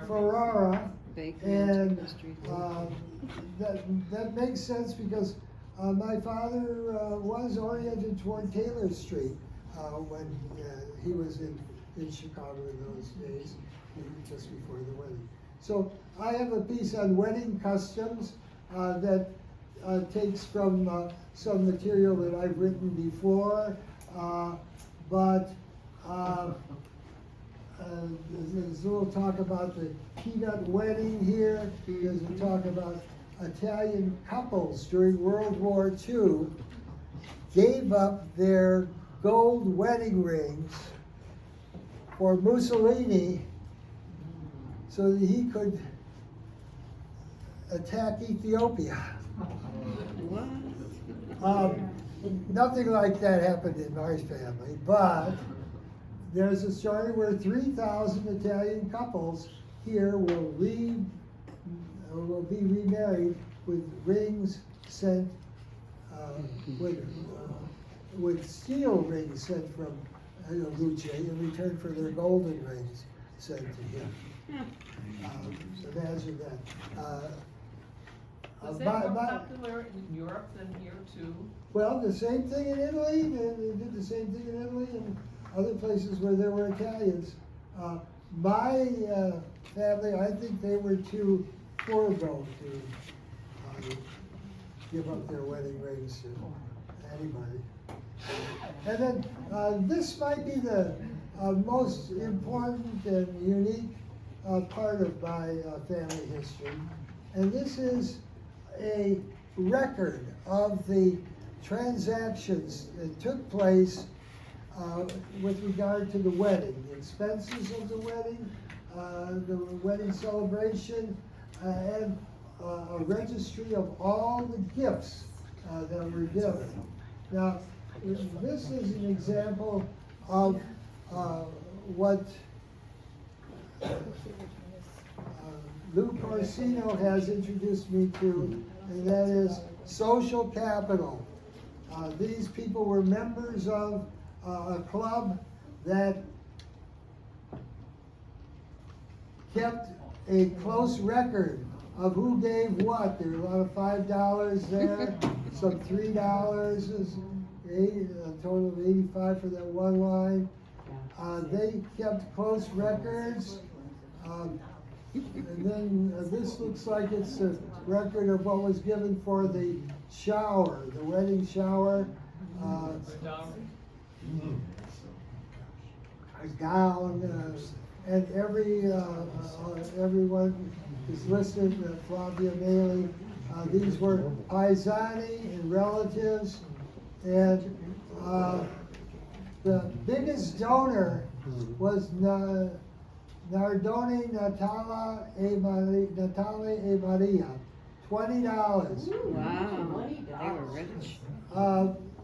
Ferrara, and that makes sense because my father was oriented toward Taylor Street when he was in Chicago in those days, just before the wedding. So I have a piece on wedding customs that takes from some material that I've written before, but there's a little talk about the peanut wedding here. There's a talk about Italian couples during World War II gave up their gold wedding rings for Mussolini so that he could attack Ethiopia. Nothing like that happened in my family, but there's a story where 3,000 Italian couples here will be remarried with rings sent, with steel rings sent from Luce in return for their golden rings sent to him. Imagine that. Was that more popular in Europe than here too? Well, the same thing in Italy. They did the same thing in Italy and other places where there were Italians. My family, I think they were too poor though to give up their wedding rings to anybody. And then this might be the most important and unique part of my family history. And this is a record of the transactions that took place with regard to the wedding, the expenses of the wedding celebration, and a registry of all the gifts that were given. Now, this is an example of what Lou Corsino has introduced me to, and that is social capital. These people were members of a club that kept a close record of who gave what. There were a lot of $5 there, some $3, a total of 85 for that one line. They kept close records. And then this looks like it's a record of what was given for the shower, the wedding shower. A gown, and everyone is listed, Flavia Maley. These were paesani and relatives, and the biggest donor was Nardone Natale e Maria, $20. Wow, they were rich.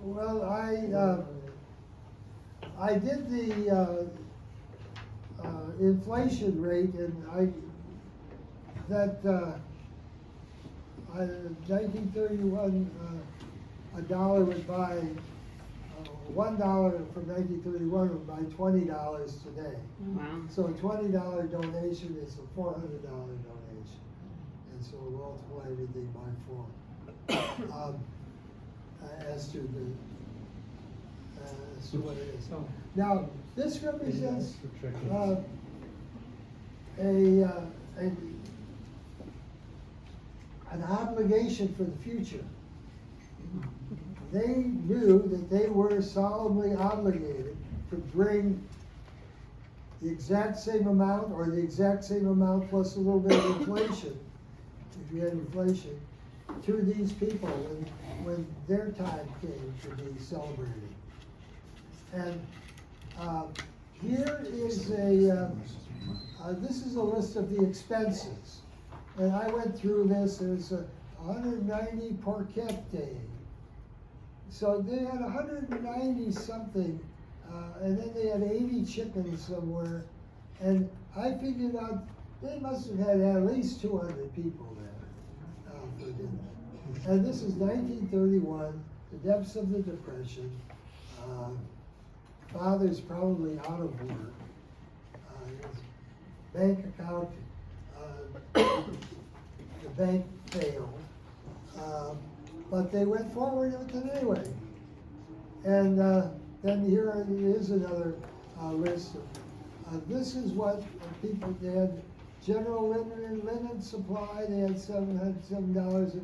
Well, I did the inflation rate, and 1931, a dollar would buy, $1 from 1931 would buy $20 today. Wow. So a $20 donation is a $400 donation. And so we'll multiply everything by 4. As to what it is. Now, this represents an obligation for the future. They knew that they were solemnly obligated to bring the exact same amount, or the exact same amount plus a little bit of inflation, if you had inflation, to these people when their time came to be celebrated. And here is this is a list of the expenses. And I went through this. There's 190 porchette. So they had 190 something, and then they had 80 chickens somewhere. And I figured out they must have had at least 200 people there for dinner. And this is 1931, the depths of the Depression. Father's probably out of work. His bank account, the bank failed. But they went forward with it anyway. And then here is another list. This is what people did. General linen supply, they had $707.40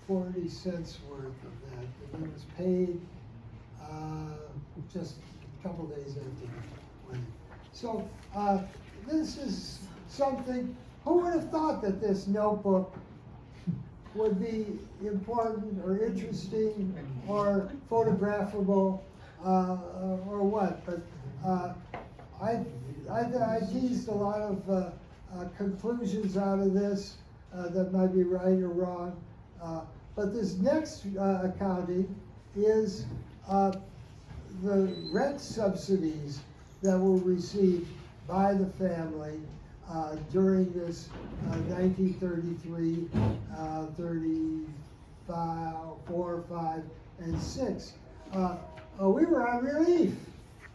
worth of that. And it was paid just a couple days after the wedding. So this is something, who would have thought that this notebook would be important or interesting or photographable or what? But I teased a lot of conclusions out of this that might be right or wrong. But this next accounting is the rent subsidies that were received by the family during this 1933, 35, 4, 5, and 6. We were on relief,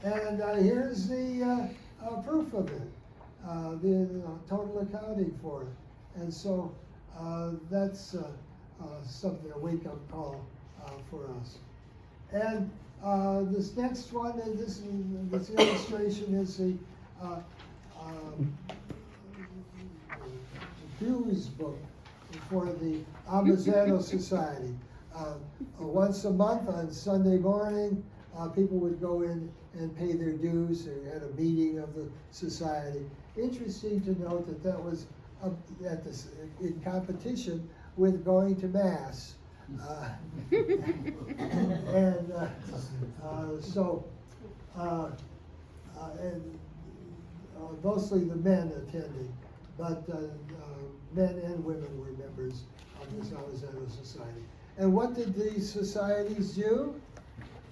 and here's the proof of it, the total accounting for it. And so that's something, a wake-up call for us. And this next one, and this illustration is the dues book for the Amazzano Society. Once a month on Sunday morning, people would go in and pay their dues. They had a meeting of the society. Interesting to note that that was in competition with going to Mass. Mostly the men attending, but men and women were members of this Amazzano Society. And what did these societies do?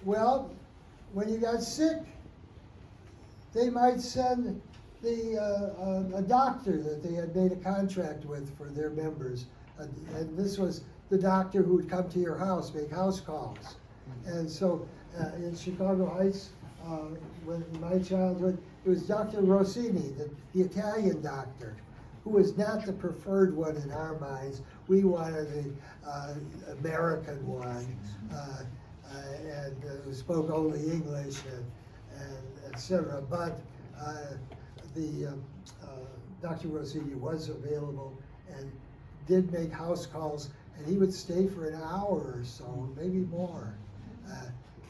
Well, when you got sick, they might send a doctor that they had made a contract with for their members. And this was the doctor who would come to your house, make house calls. And so in Chicago Heights, in my childhood, it was Dr. Rossini, the Italian doctor, who was not the preferred one in our minds. We wanted the American one, and who spoke only English, and etc. But Dr. Rossini was available and did make house calls, and he would stay for an hour or so, maybe more.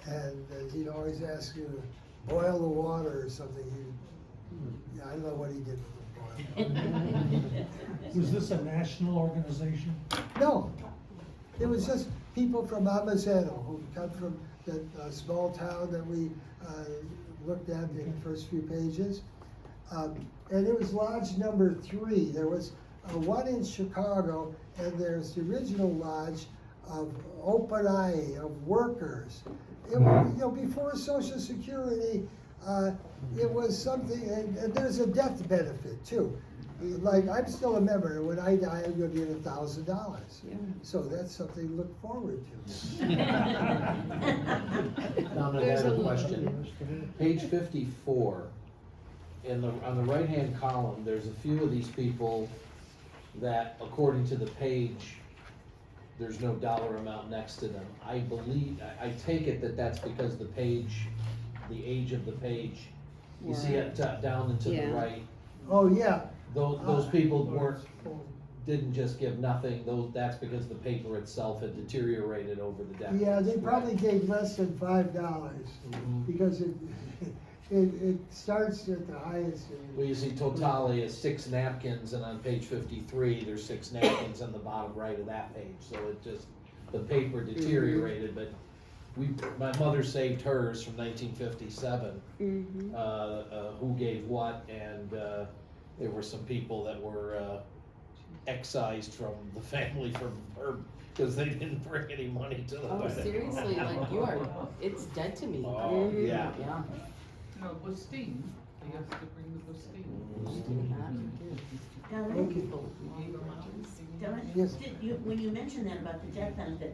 And he'd always ask you to boil the water or something. I don't know what he did with the boil. Was this a national organization? No, it was just people from Amazzano who come from that small town that we looked at in the first few pages. And it was lodge number 3. There was one in Chicago, and there's the original lodge of open eye, of workers. It was, before Social Security, it was something, and there's a death benefit too. Like, I'm still a member, and when I die, I'm gonna get $1,000. So that's something to look forward to. Dominic, I have a question. Page 54, on the right-hand column, there's a few of these people that, according to the page, there's no dollar amount next to them. I I take it that that's because the age of the page, you see it down and to the right. Oh, yeah. Those people didn't just give nothing, that's because the paper itself had deteriorated over the decades. Yeah, they probably gave less than $5, because it starts at the highest. Well, you see Totale is 6 napkins, and on page 53, there's 6 napkins on the bottom right of that page, so the paper deteriorated, but my mother saved hers from 1957, who gave what, and there were some people that were excised from the family from her because they didn't bring any money to the Oh, wedding. seriously, like it's dead to me. Oh, yeah. Yeah. No, Bustine, they have to bring the Bustine. When you mentioned that about the death benefit,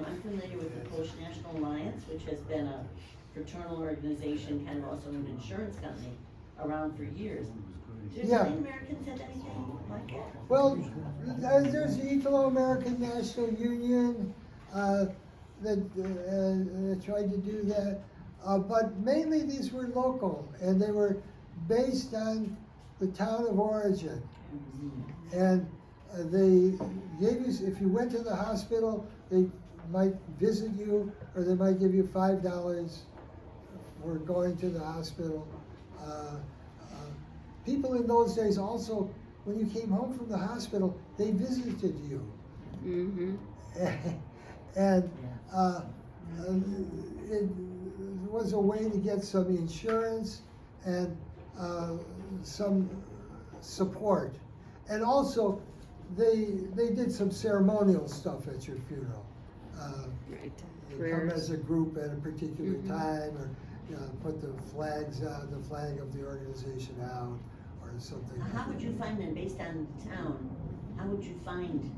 I'm familiar with the Polish National Alliance, which has been a fraternal organization, kind of also an insurance company, around for years. Do Italian Americans have anything like that? Well, there's the Italo-American National Union that tried to do that, but mainly these were local, and they were based on the town of origin. And they gave you, if you went to the hospital, they might visit you, or they might give you $5 for going to the hospital. People in those days also, when you came home from the hospital, they visited you. And it was a way to get some insurance and some support. And also, they did some ceremonial stuff at your funeral. You come as a group at a particular time, or put the flags out, the flag of the organization out, or something. How would you find them based on the town? How would you find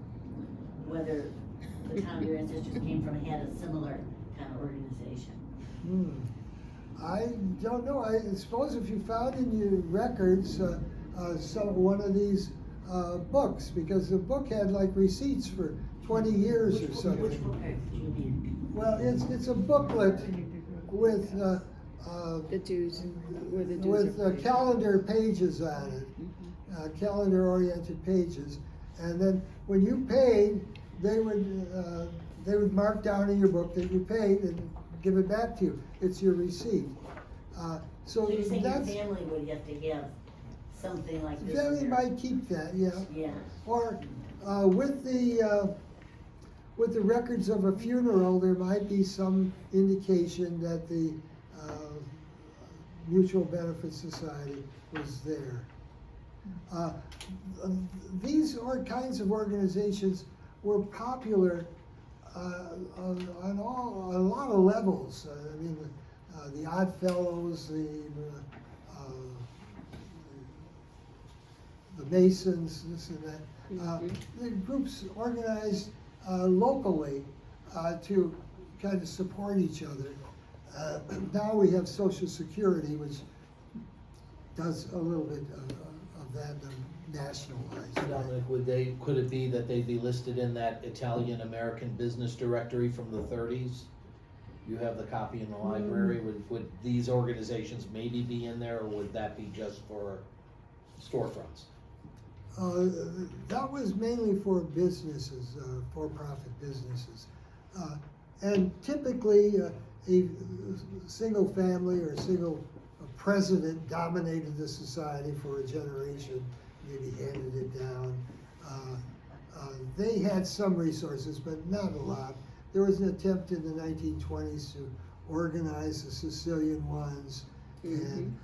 whether the town your ancestors came from had a similar kind of organization? I don't know. I suppose if you found in your records one of these books, because the book had like receipts for 20 years or something. Which book do you mean? Well, it's a booklet with the dues, where the dues with calendar pages on it, calendar-oriented pages, and then when you paid, they would mark down in your book that you paid and give it back to you. It's your receipt. So you're saying your that's, family would have to have something like this? family might keep that, yeah. Yeah. Or with the records of a funeral, there might be some indication that the Mutual Benefit Society was there. These kinds of organizations were popular on a lot of levels. I mean, the Odd Fellows, the Masons, this and that. The groups organized locally to kind of support each other. Now we have Social Security, which does a little bit of that nationalized. Dominic, could it be that they'd be listed in that Italian-American business directory from the 30s? You have the copy in the library. Would these organizations maybe be in there, or would that be just for storefronts? That was mainly for businesses, for-profit businesses. And typically, a single family or a single president dominated the society for a generation, maybe handed it down. They had some resources, but not a lot. There was an attempt in the 1920s to organize the Sicilian ones, and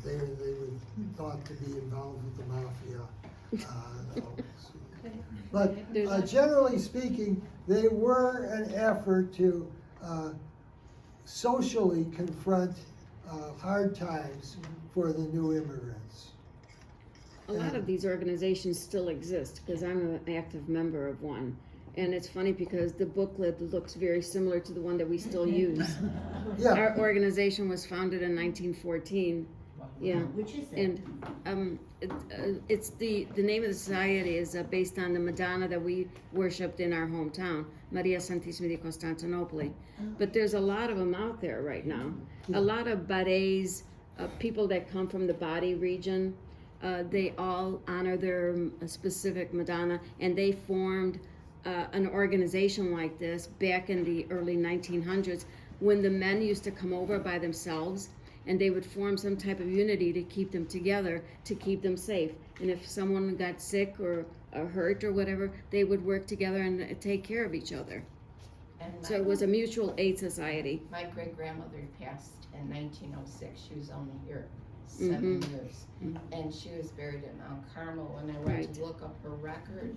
they were thought to be involved with the mafia. But generally speaking, they were an effort to socially confront hard times for the new immigrants. A lot of these organizations still exist, because I'm an active member of one. And it's funny because the booklet looks very similar to the one that we still use. Yeah. Our organization was founded in 1914. Yeah. Which is it? And it's the name of the society is based on the Madonna that we worshipped in our hometown, Maria Santissima di Costantinopoli. But there's a lot of them out there right now. A lot of Barets, people that come from the Bari region, they all honor their specific Madonna, and they formed an organization like this back in the early 1900s when the men used to come over by themselves, and they would form some type of unity to keep them together, to keep them safe. And if someone got sick or hurt or whatever, they would work together and take care of each other. And So it was a mutual aid society. My great-grandmother passed in 1906. She was only here 7 years. And she was buried at Mount Carmel. When I went to look up her record,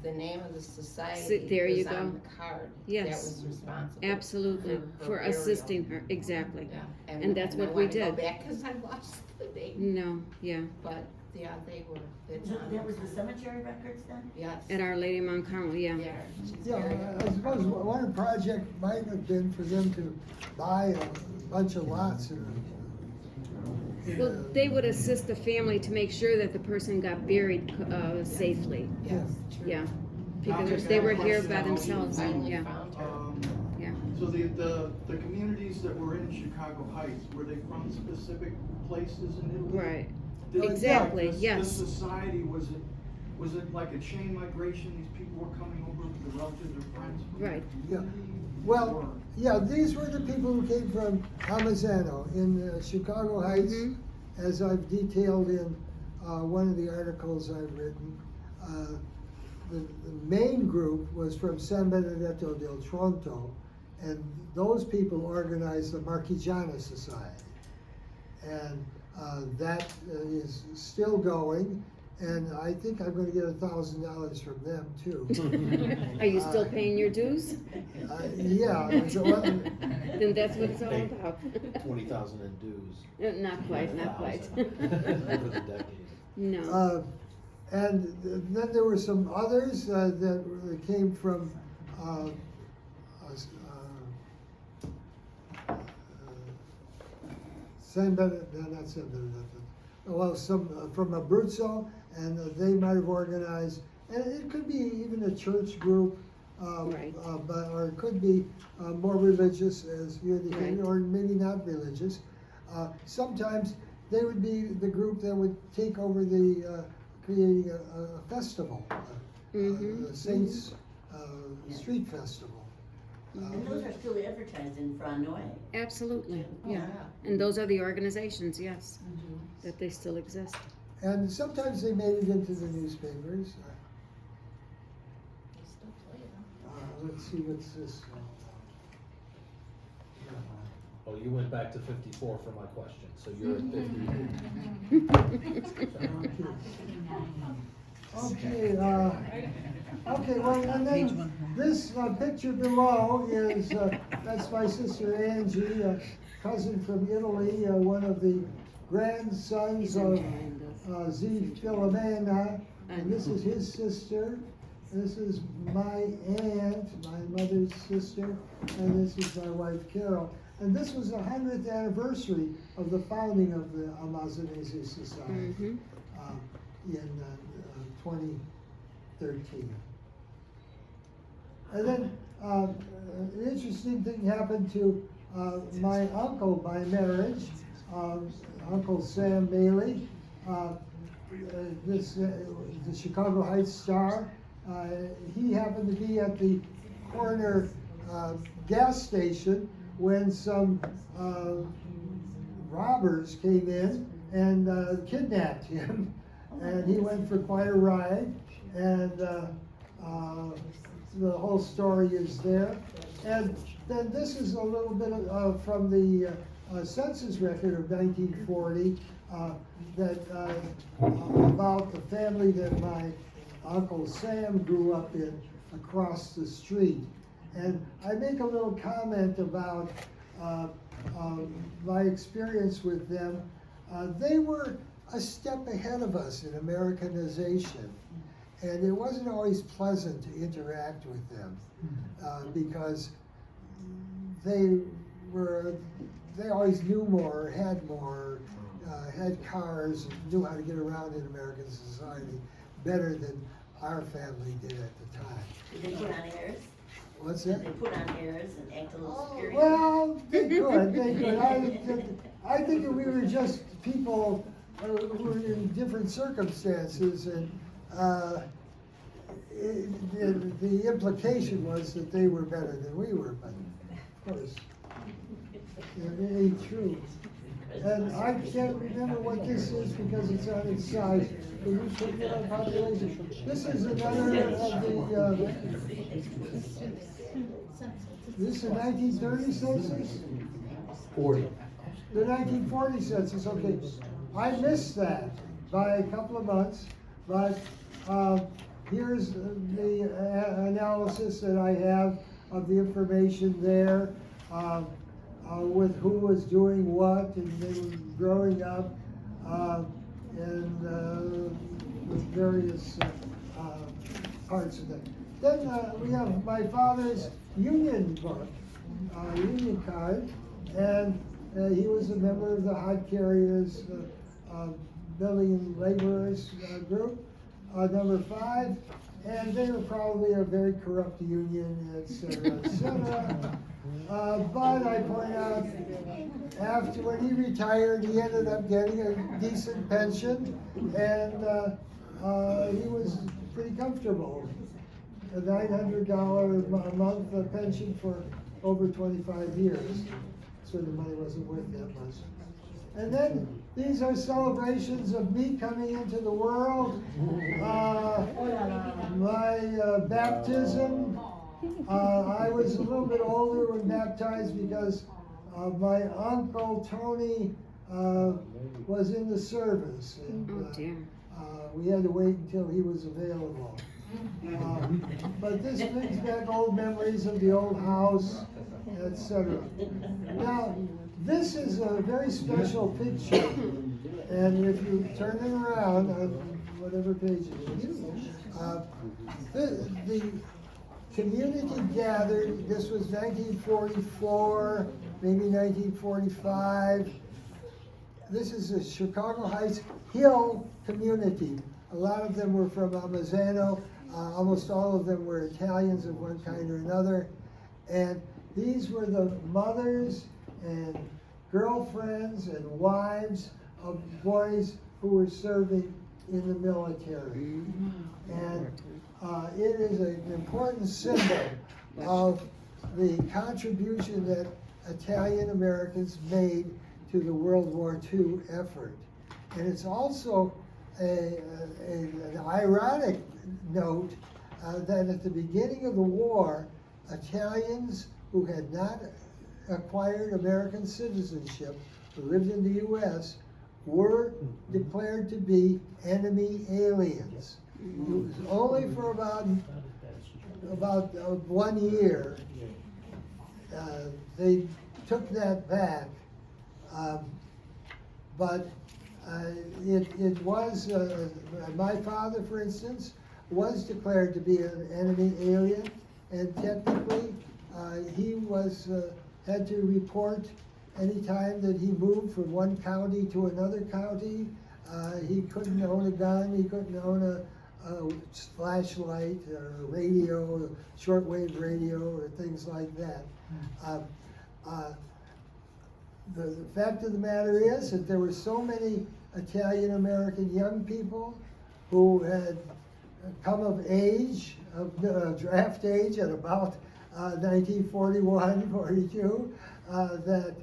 the name of the society There you was go. on the card. Yes. That was responsible. Absolutely, for burial. assisting her, exactly. Yeah. And that's what I we wanna go did. back because I lost the name. No, yeah. But, yeah, they were, it's So on. that was the cemetery records then? Yes. At Our Lady of Mount Carmel, yeah. Yeah, she's Yeah, buried. I suppose one project might have been for them to buy a bunch of lots and. Well, they would assist the family to make sure that the person got buried safely. Yes, true. Yeah, Now, because just they have a were here question by about themselves, Finally yeah, found her. yeah. So the communities that were in Chicago Heights, were they from specific places in Italy? Right, Did- exactly, this- yes. This society, was it like a chain migration, these people were coming over with their relatives or friends? from the Right. Yeah. community? Well, yeah, these were the people who came from Amazzano in Chicago Heights, as I've detailed in one of the articles I've written. The main group was from San Benedetto del Tronto, and those people organized the Marchigiana Society. And that is still going, and I think I'm gonna get $1,000 from them too. Are you still paying your dues? Yeah. So, Then that's what it's all about. 20,000 in dues. Not quite, not quite. Over the decade. No. And then there were some others that came from San Benedetto, not San Benedetto, well, some from Abruzzo, and they might have organized, and it could be even a church group, but or it could be more religious, as you indicated, or maybe not religious. Sometimes they would be the group that would take over the creating a festival, the Saints Street Festival. And those are still advertised in Franoy. Absolutely, yeah. Yeah. And those are the organizations, yes, that they still exist. And sometimes they made it into the newspapers. Let's see, what's this? Oh, you went back to 54 for my question, so you're at 50. Okay, well, and then this picture below is, that's my sister Angie, a cousin from Italy, one of the grandsons of Z. Filomena, and this is his sister. This is my aunt, my mother's sister, and this is my wife Carol. And this was the 100th anniversary of the founding of the Amazonese Society in 2013. And then an interesting thing happened to my uncle by marriage, Uncle Sam Bailey, the Chicago Heights Star. He happened to be at the corner gas station when some robbers came in and kidnapped him, and he went for quite a ride, and the whole story is there. And then this is a little bit from the census record of 1940 about the family that my Uncle Sam grew up in across the street. And I make a little comment about my experience with them, they were a step ahead of us in Americanization. And it wasn't always pleasant to interact with them because they always knew more, had more, had cars, knew how to get around in American society better than our family did at the time. Did they put on airs? What's that? Did they put on airs and act a little superior? Well, they could. I think that we were just people who were in different circumstances, and the implication was that they were better than we were, but of course, it ain't true. And I can't remember what this is because it's on its side. Can you check it on population? This is another of the, this is the 1930 census? 40. The 1940 census, okay. I missed that by a couple of months, but here's the analysis that I have of the information there, with who was doing what, and they were growing up, and with various parts of that. Then we have my father's union book, union card, and he was a member of the hod carriers, building laborers group, number 5, and they were probably a very corrupt union, et cetera, et cetera. But I point out, after when he retired, he ended up getting a decent pension, and he was pretty comfortable. A $900 a month pension for over 25 years, so the money wasn't worth that much. And then these are celebrations of me coming into the world, my baptism. I was a little bit older when baptized because my uncle Tony was in the service, and we had to wait until he was available. But this brings back old memories of the old house, etc. Now, this is a very special picture, and if you turn it around on whatever page it is, the community gathered. This was 1944, maybe 1945. This is the Chicago Heights Hill community. A lot of them were from Almazzano. Almost all of them were Italians of one kind or another. And these were the mothers and girlfriends and wives of boys who were serving in the military. And it is an important symbol of the contribution that Italian Americans made to the World War II effort. And it's also an ironic note that at the beginning of the war, Italians who had not acquired American citizenship, who lived in the U.S., were declared to be enemy aliens. It was only for about 1 year they took that back, but it was, my father, for instance, was declared to be an enemy alien, and technically he was had to report any time that he moved from one county to another county. He couldn't own a gun, he couldn't own a flashlight or a radio, shortwave radio, or things like that. The fact of the matter is that there were so many Italian American young people who had come of age, of draft age at about 1941, 42, that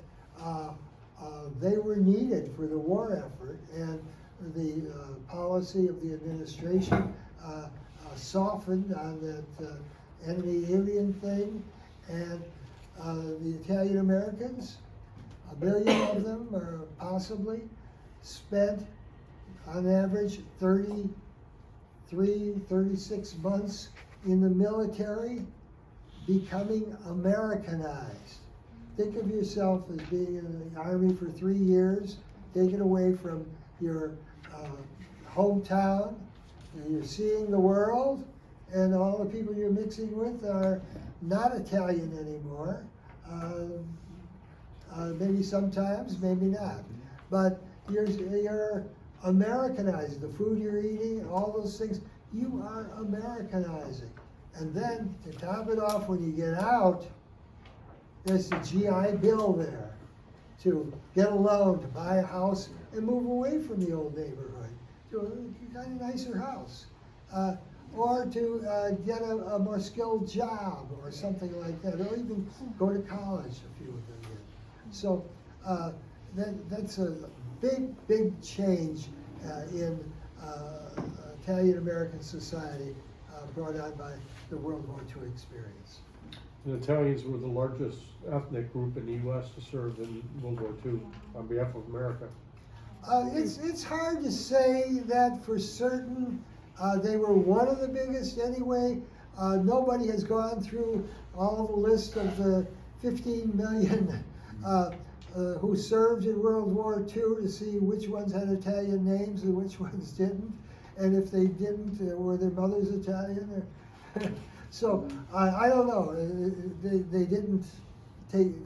they were needed for the war effort, and the policy of the administration softened on that enemy alien thing, and the Italian Americans, 1 million of them, or possibly, spent on average 36 months in the military becoming Americanized. think of yourself as being in the Army for 3 years, taken away from your hometown, and you're seeing the world, and all the people you're mixing with are not Italian anymore. Maybe sometimes, maybe not. But you're Americanizing. The food you're eating, all those things, you are Americanizing. And then, to top it off, when you get out, there's the GI Bill there to get a loan, to buy a house, and move away from the old neighborhood to a kind of nicer house. Or to get a more skilled job or something like that, or even go to college, a few of them did. So that's a big change in Italian-American society brought on by the World War II experience. The Italians were the largest ethnic group in the U.S. to serve in World War II on behalf of America. It's hard to say that for certain. They were one of the biggest anyway. Nobody has gone through all the list of the 15 million who served in World War II to see which ones had Italian names and which ones didn't. And if they didn't, were their mothers Italian? So I don't know. They didn't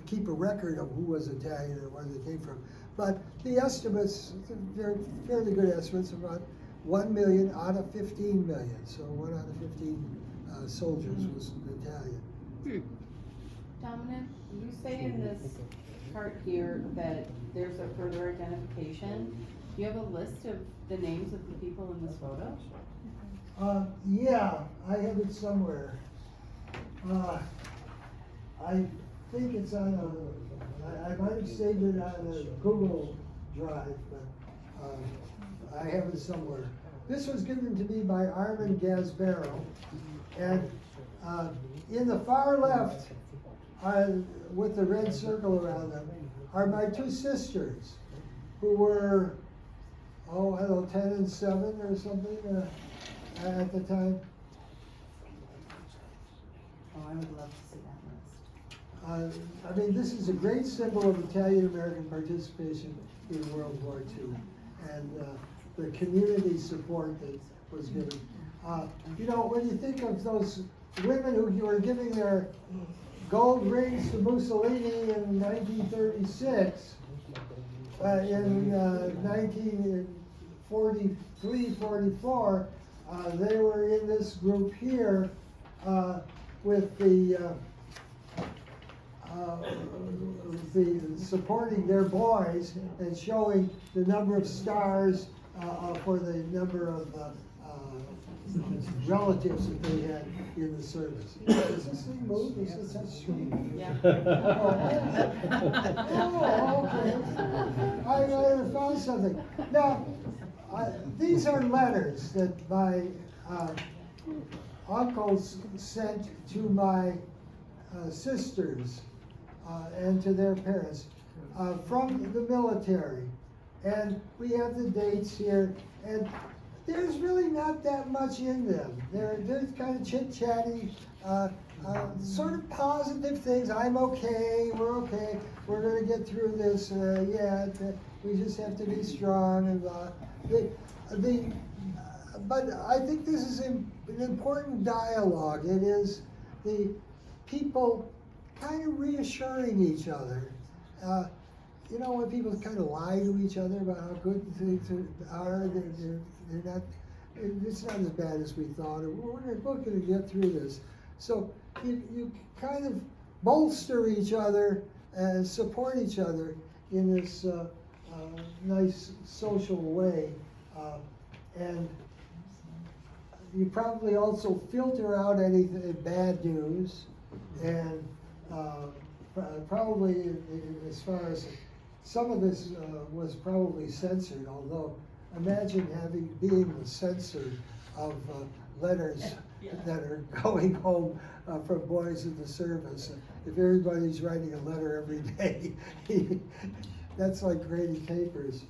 keep a record of who was Italian and where they came from. But the estimates, they're fairly good estimates, about 1 million out of 15 million. So 1 out of 15 soldiers was Italian. Dominic, you say in this part here that there's a further identification. Do you have a list of the names of the people in this photo? Yeah, I have it somewhere. I think it's on I might have saved it on a Google Drive, but I have it somewhere. This was given to me by Armin Gasbaro, and in the far left, with the red circle around them, are my two sisters, who were, I don't know, 10 and 7 or something at the time. Oh, I would love to see that list. I mean, this is a great symbol of Italian-American participation in World War II, and the community support that was given. You know, when you think of those women who were giving their gold rings to Mussolini in 1936, in 1943, 44, they were in this group here with the supporting their boys and showing the number of stars for the number of relatives that they had in the service. Does this thing move? Is it touch screen? Yeah. Oh, okay. I found something. Now, these are letters that my uncles sent to my sisters and to their parents from the military. And we have the dates here, and there's really not that much in them. They're kind of chit-chatty, sort of positive things. I'm okay, we're gonna get through this, we just have to be strong, and but I think this is an important dialogue. It is the people kind of reassuring each other. You know, when people kind of lie to each other about how good things are, they're not, it's not as bad as we thought, or we're going to get through this. So you kind of bolster each other and support each other in this nice social way. And you probably also filter out any bad news, and probably as far as some of this was probably censored, although imagine being the censor of letters that are going home from boys in the service. If everybody's writing a letter every day, that's like grading papers.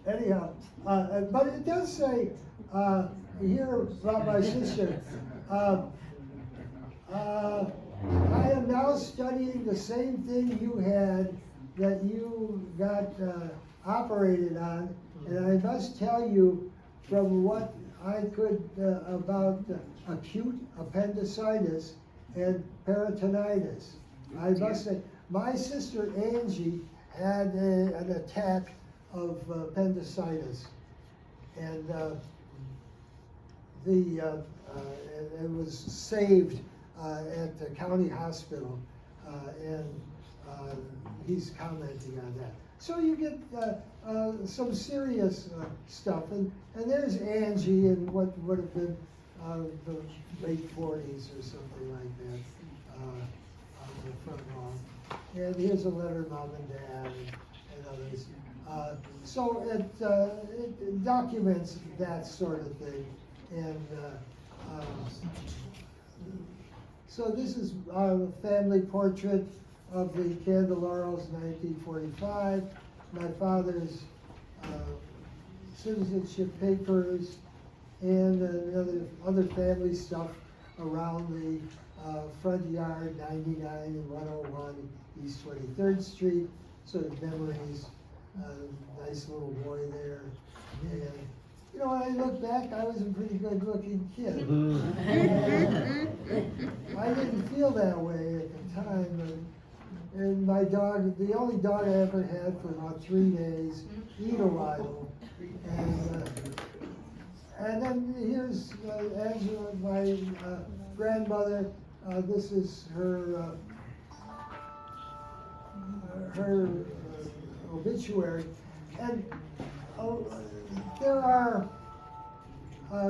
Anyhow, but it does say here about my sister, I am now studying the same thing you had that you got operated on, and I must tell you from what I could about acute appendicitis and peritonitis. I must say, my sister Angie had an attack of appendicitis, and it was saved at the county hospital, and he's commenting on that. So you get some serious stuff, and there's Angie in what would have been the late 40s or something like that, on the front lawn. And here's a letter, Mom and Dad, and others. So it documents that sort of thing, and so this is a family portrait of the Candeloros, 1945. My father's citizenship papers and other family stuff around the front yard, 99 and 101 East 23rd Street. Sort of memories, nice little boy there. And you know, when I look back, I was a pretty good-looking kid. I didn't feel that way at the time. And my dog, the only dog I ever had for about 3 days, Idol. And then here's Angela, my grandmother. This is her obituary. And there are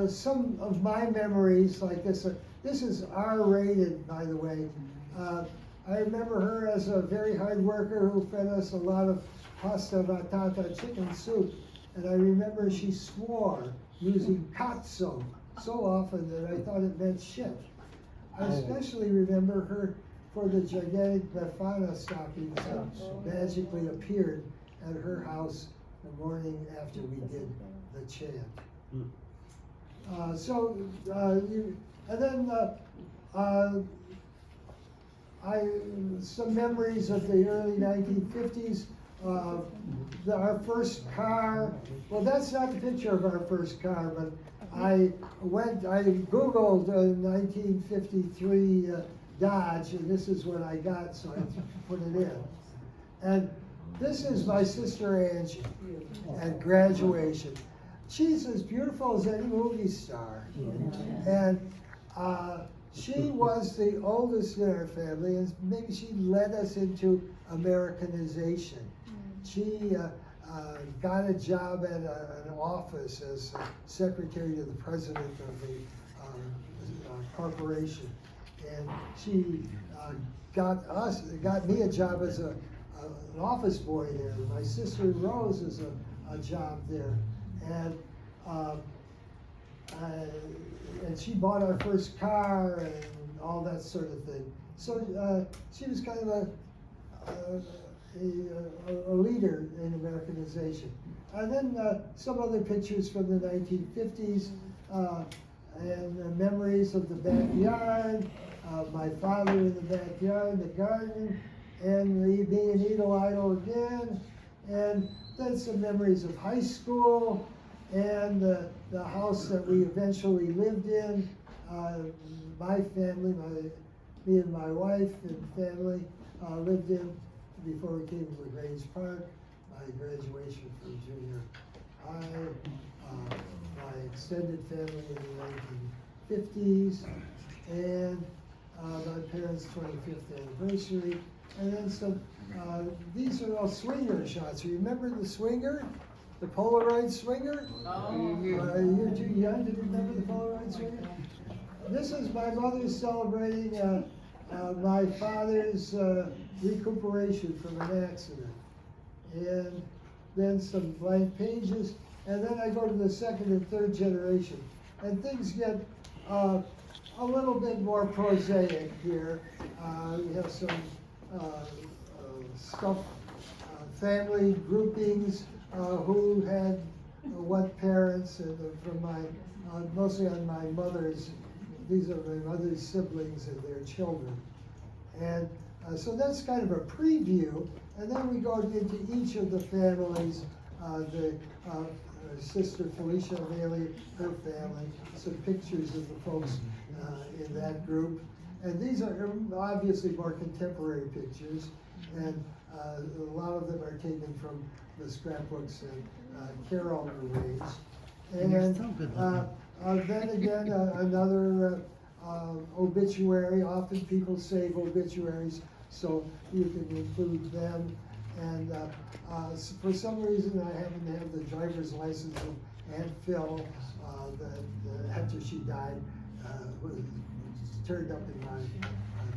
some of my memories like this. This is R-rated, by the way. I remember her as a very hard worker who fed us a lot of pasta batata chicken soup. And I remember she swore using cazzo so often that I thought it meant shit. I especially remember her for the gigantic Befana stockings that magically appeared at her house the morning after we did the chant. Some memories of the early 1950s. Our first car, well, that's not a picture of our first car, but I Googled 1953 Dodge, and this is what I got, so I put it in. And this is my sister Angie at graduation. She's as beautiful as any movie star. And she was the oldest in our family, and maybe she led us into Americanization. She got a job at an office as secretary to the president of the corporation. And she got me a job as an office boy there. My sister Rose is a job there. And she bought our first car and all that sort of thing. So she was kind of a leader in Americanization. And then some other pictures from the 1950s and memories of the backyard, my father in the backyard, the garden, and me being an idol again, and then some memories of high school and the house that we eventually lived in. My family, me and my wife and family lived in before we came to LaGrange Park. My graduation from junior high, my extended family in the 1950s, and my parents' 25th anniversary, and then some, these are all swinger shots. Remember the swinger? The Polaroid swinger? Oh. You're too young to remember the Polaroid swinger? This is my mother celebrating my father's recuperation from an accident. And then some blank pages, and then I go to the second and third generation. And things get a little bit more prosaic here. We have some stuff, family groupings, who had what parents, and from my, mostly on my mother's, these are my mother's siblings and their children. And so that's kind of a preview, and then we go into each of the families, Sister Felicia Bailey, her family, some pictures of the folks in that group. And these are obviously more contemporary pictures, and a lot of them are taken from the scrapbooks that Carol arranged. And You're so good looking. then again, another obituary. Often people save obituaries, so you can include them. And for some reason, I happen to have the driver's license of Aunt Phil that after she died was turned up in my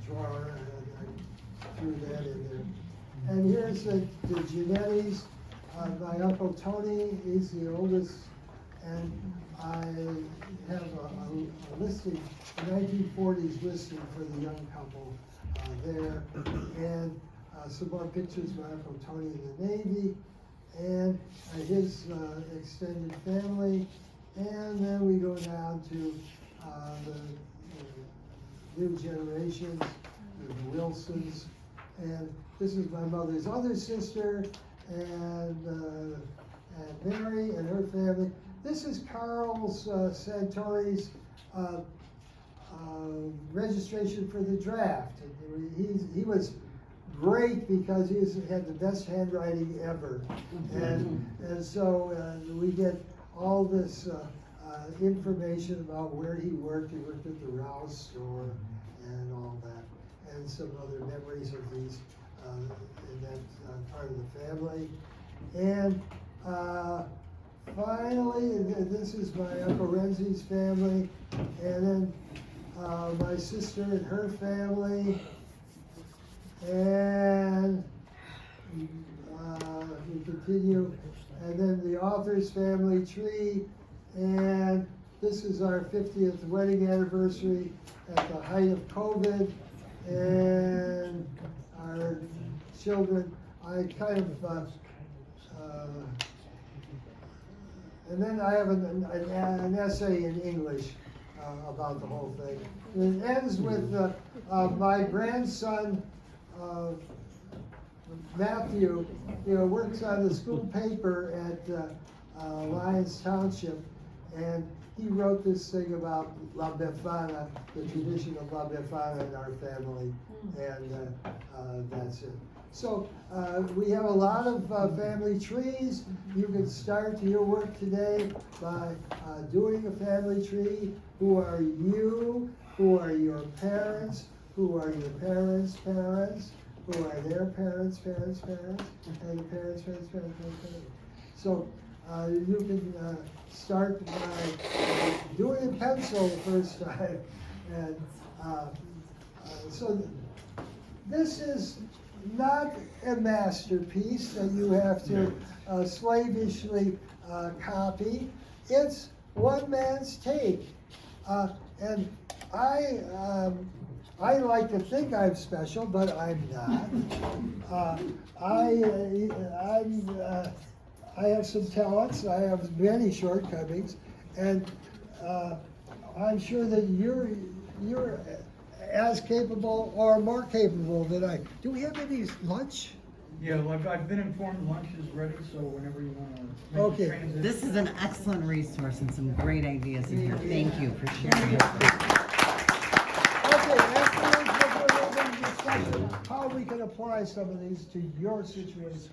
drawer, and I threw that in there. And here's the Giannettis. My Uncle Tony, he's the oldest, and I have a listing, a 1940s listing for the young couple there, and some more pictures of my Uncle Tony in the Navy, and his extended family, and then we go down to the new generations, the Wilsons, and this is my mother's other sister, and Mary and her family. This is Carl's Santori's registration for the draft. He was great because he had the best handwriting ever, and so we get all this information about where he worked. He worked at the Rouse store and all that, and some other memories of these in that part of the family. And finally, this is my Uncle Renzi's family, and then my sister and her family, and we continue, and then the author's family tree, and this is our 50th wedding anniversary at the height of COVID, and our children. I kind of and then I have an essay in English about the whole thing. It ends with my grandson Matthew, works on the school paper at Lyons Township, and he wrote this thing about La Befana, the tradition of La Befana in our family, and that's it. So we have a lot of family trees. You can start your work today by doing a family tree. Who are you? Who are your parents? Who are your parents' parents? Who are their parents' parents' parents? And the parents' parents' parents' parents' parents. So you can start by doing in pencil the first time. And so this is not a masterpiece that you have to slavishly copy. It's one man's take. And I like to think I'm special, but I'm not. I have some talents. I have many shortcomings, and I'm sure that you're as capable or more capable than I. Do we have any lunch? Yeah, well, I've been informed lunch is ready, so whenever you want to make Okay. the transition. This is an excellent resource and some great ideas in here. Thank you for sharing. Okay, afterwards we'll do a little bit of discussion how we can apply some of these to your situation.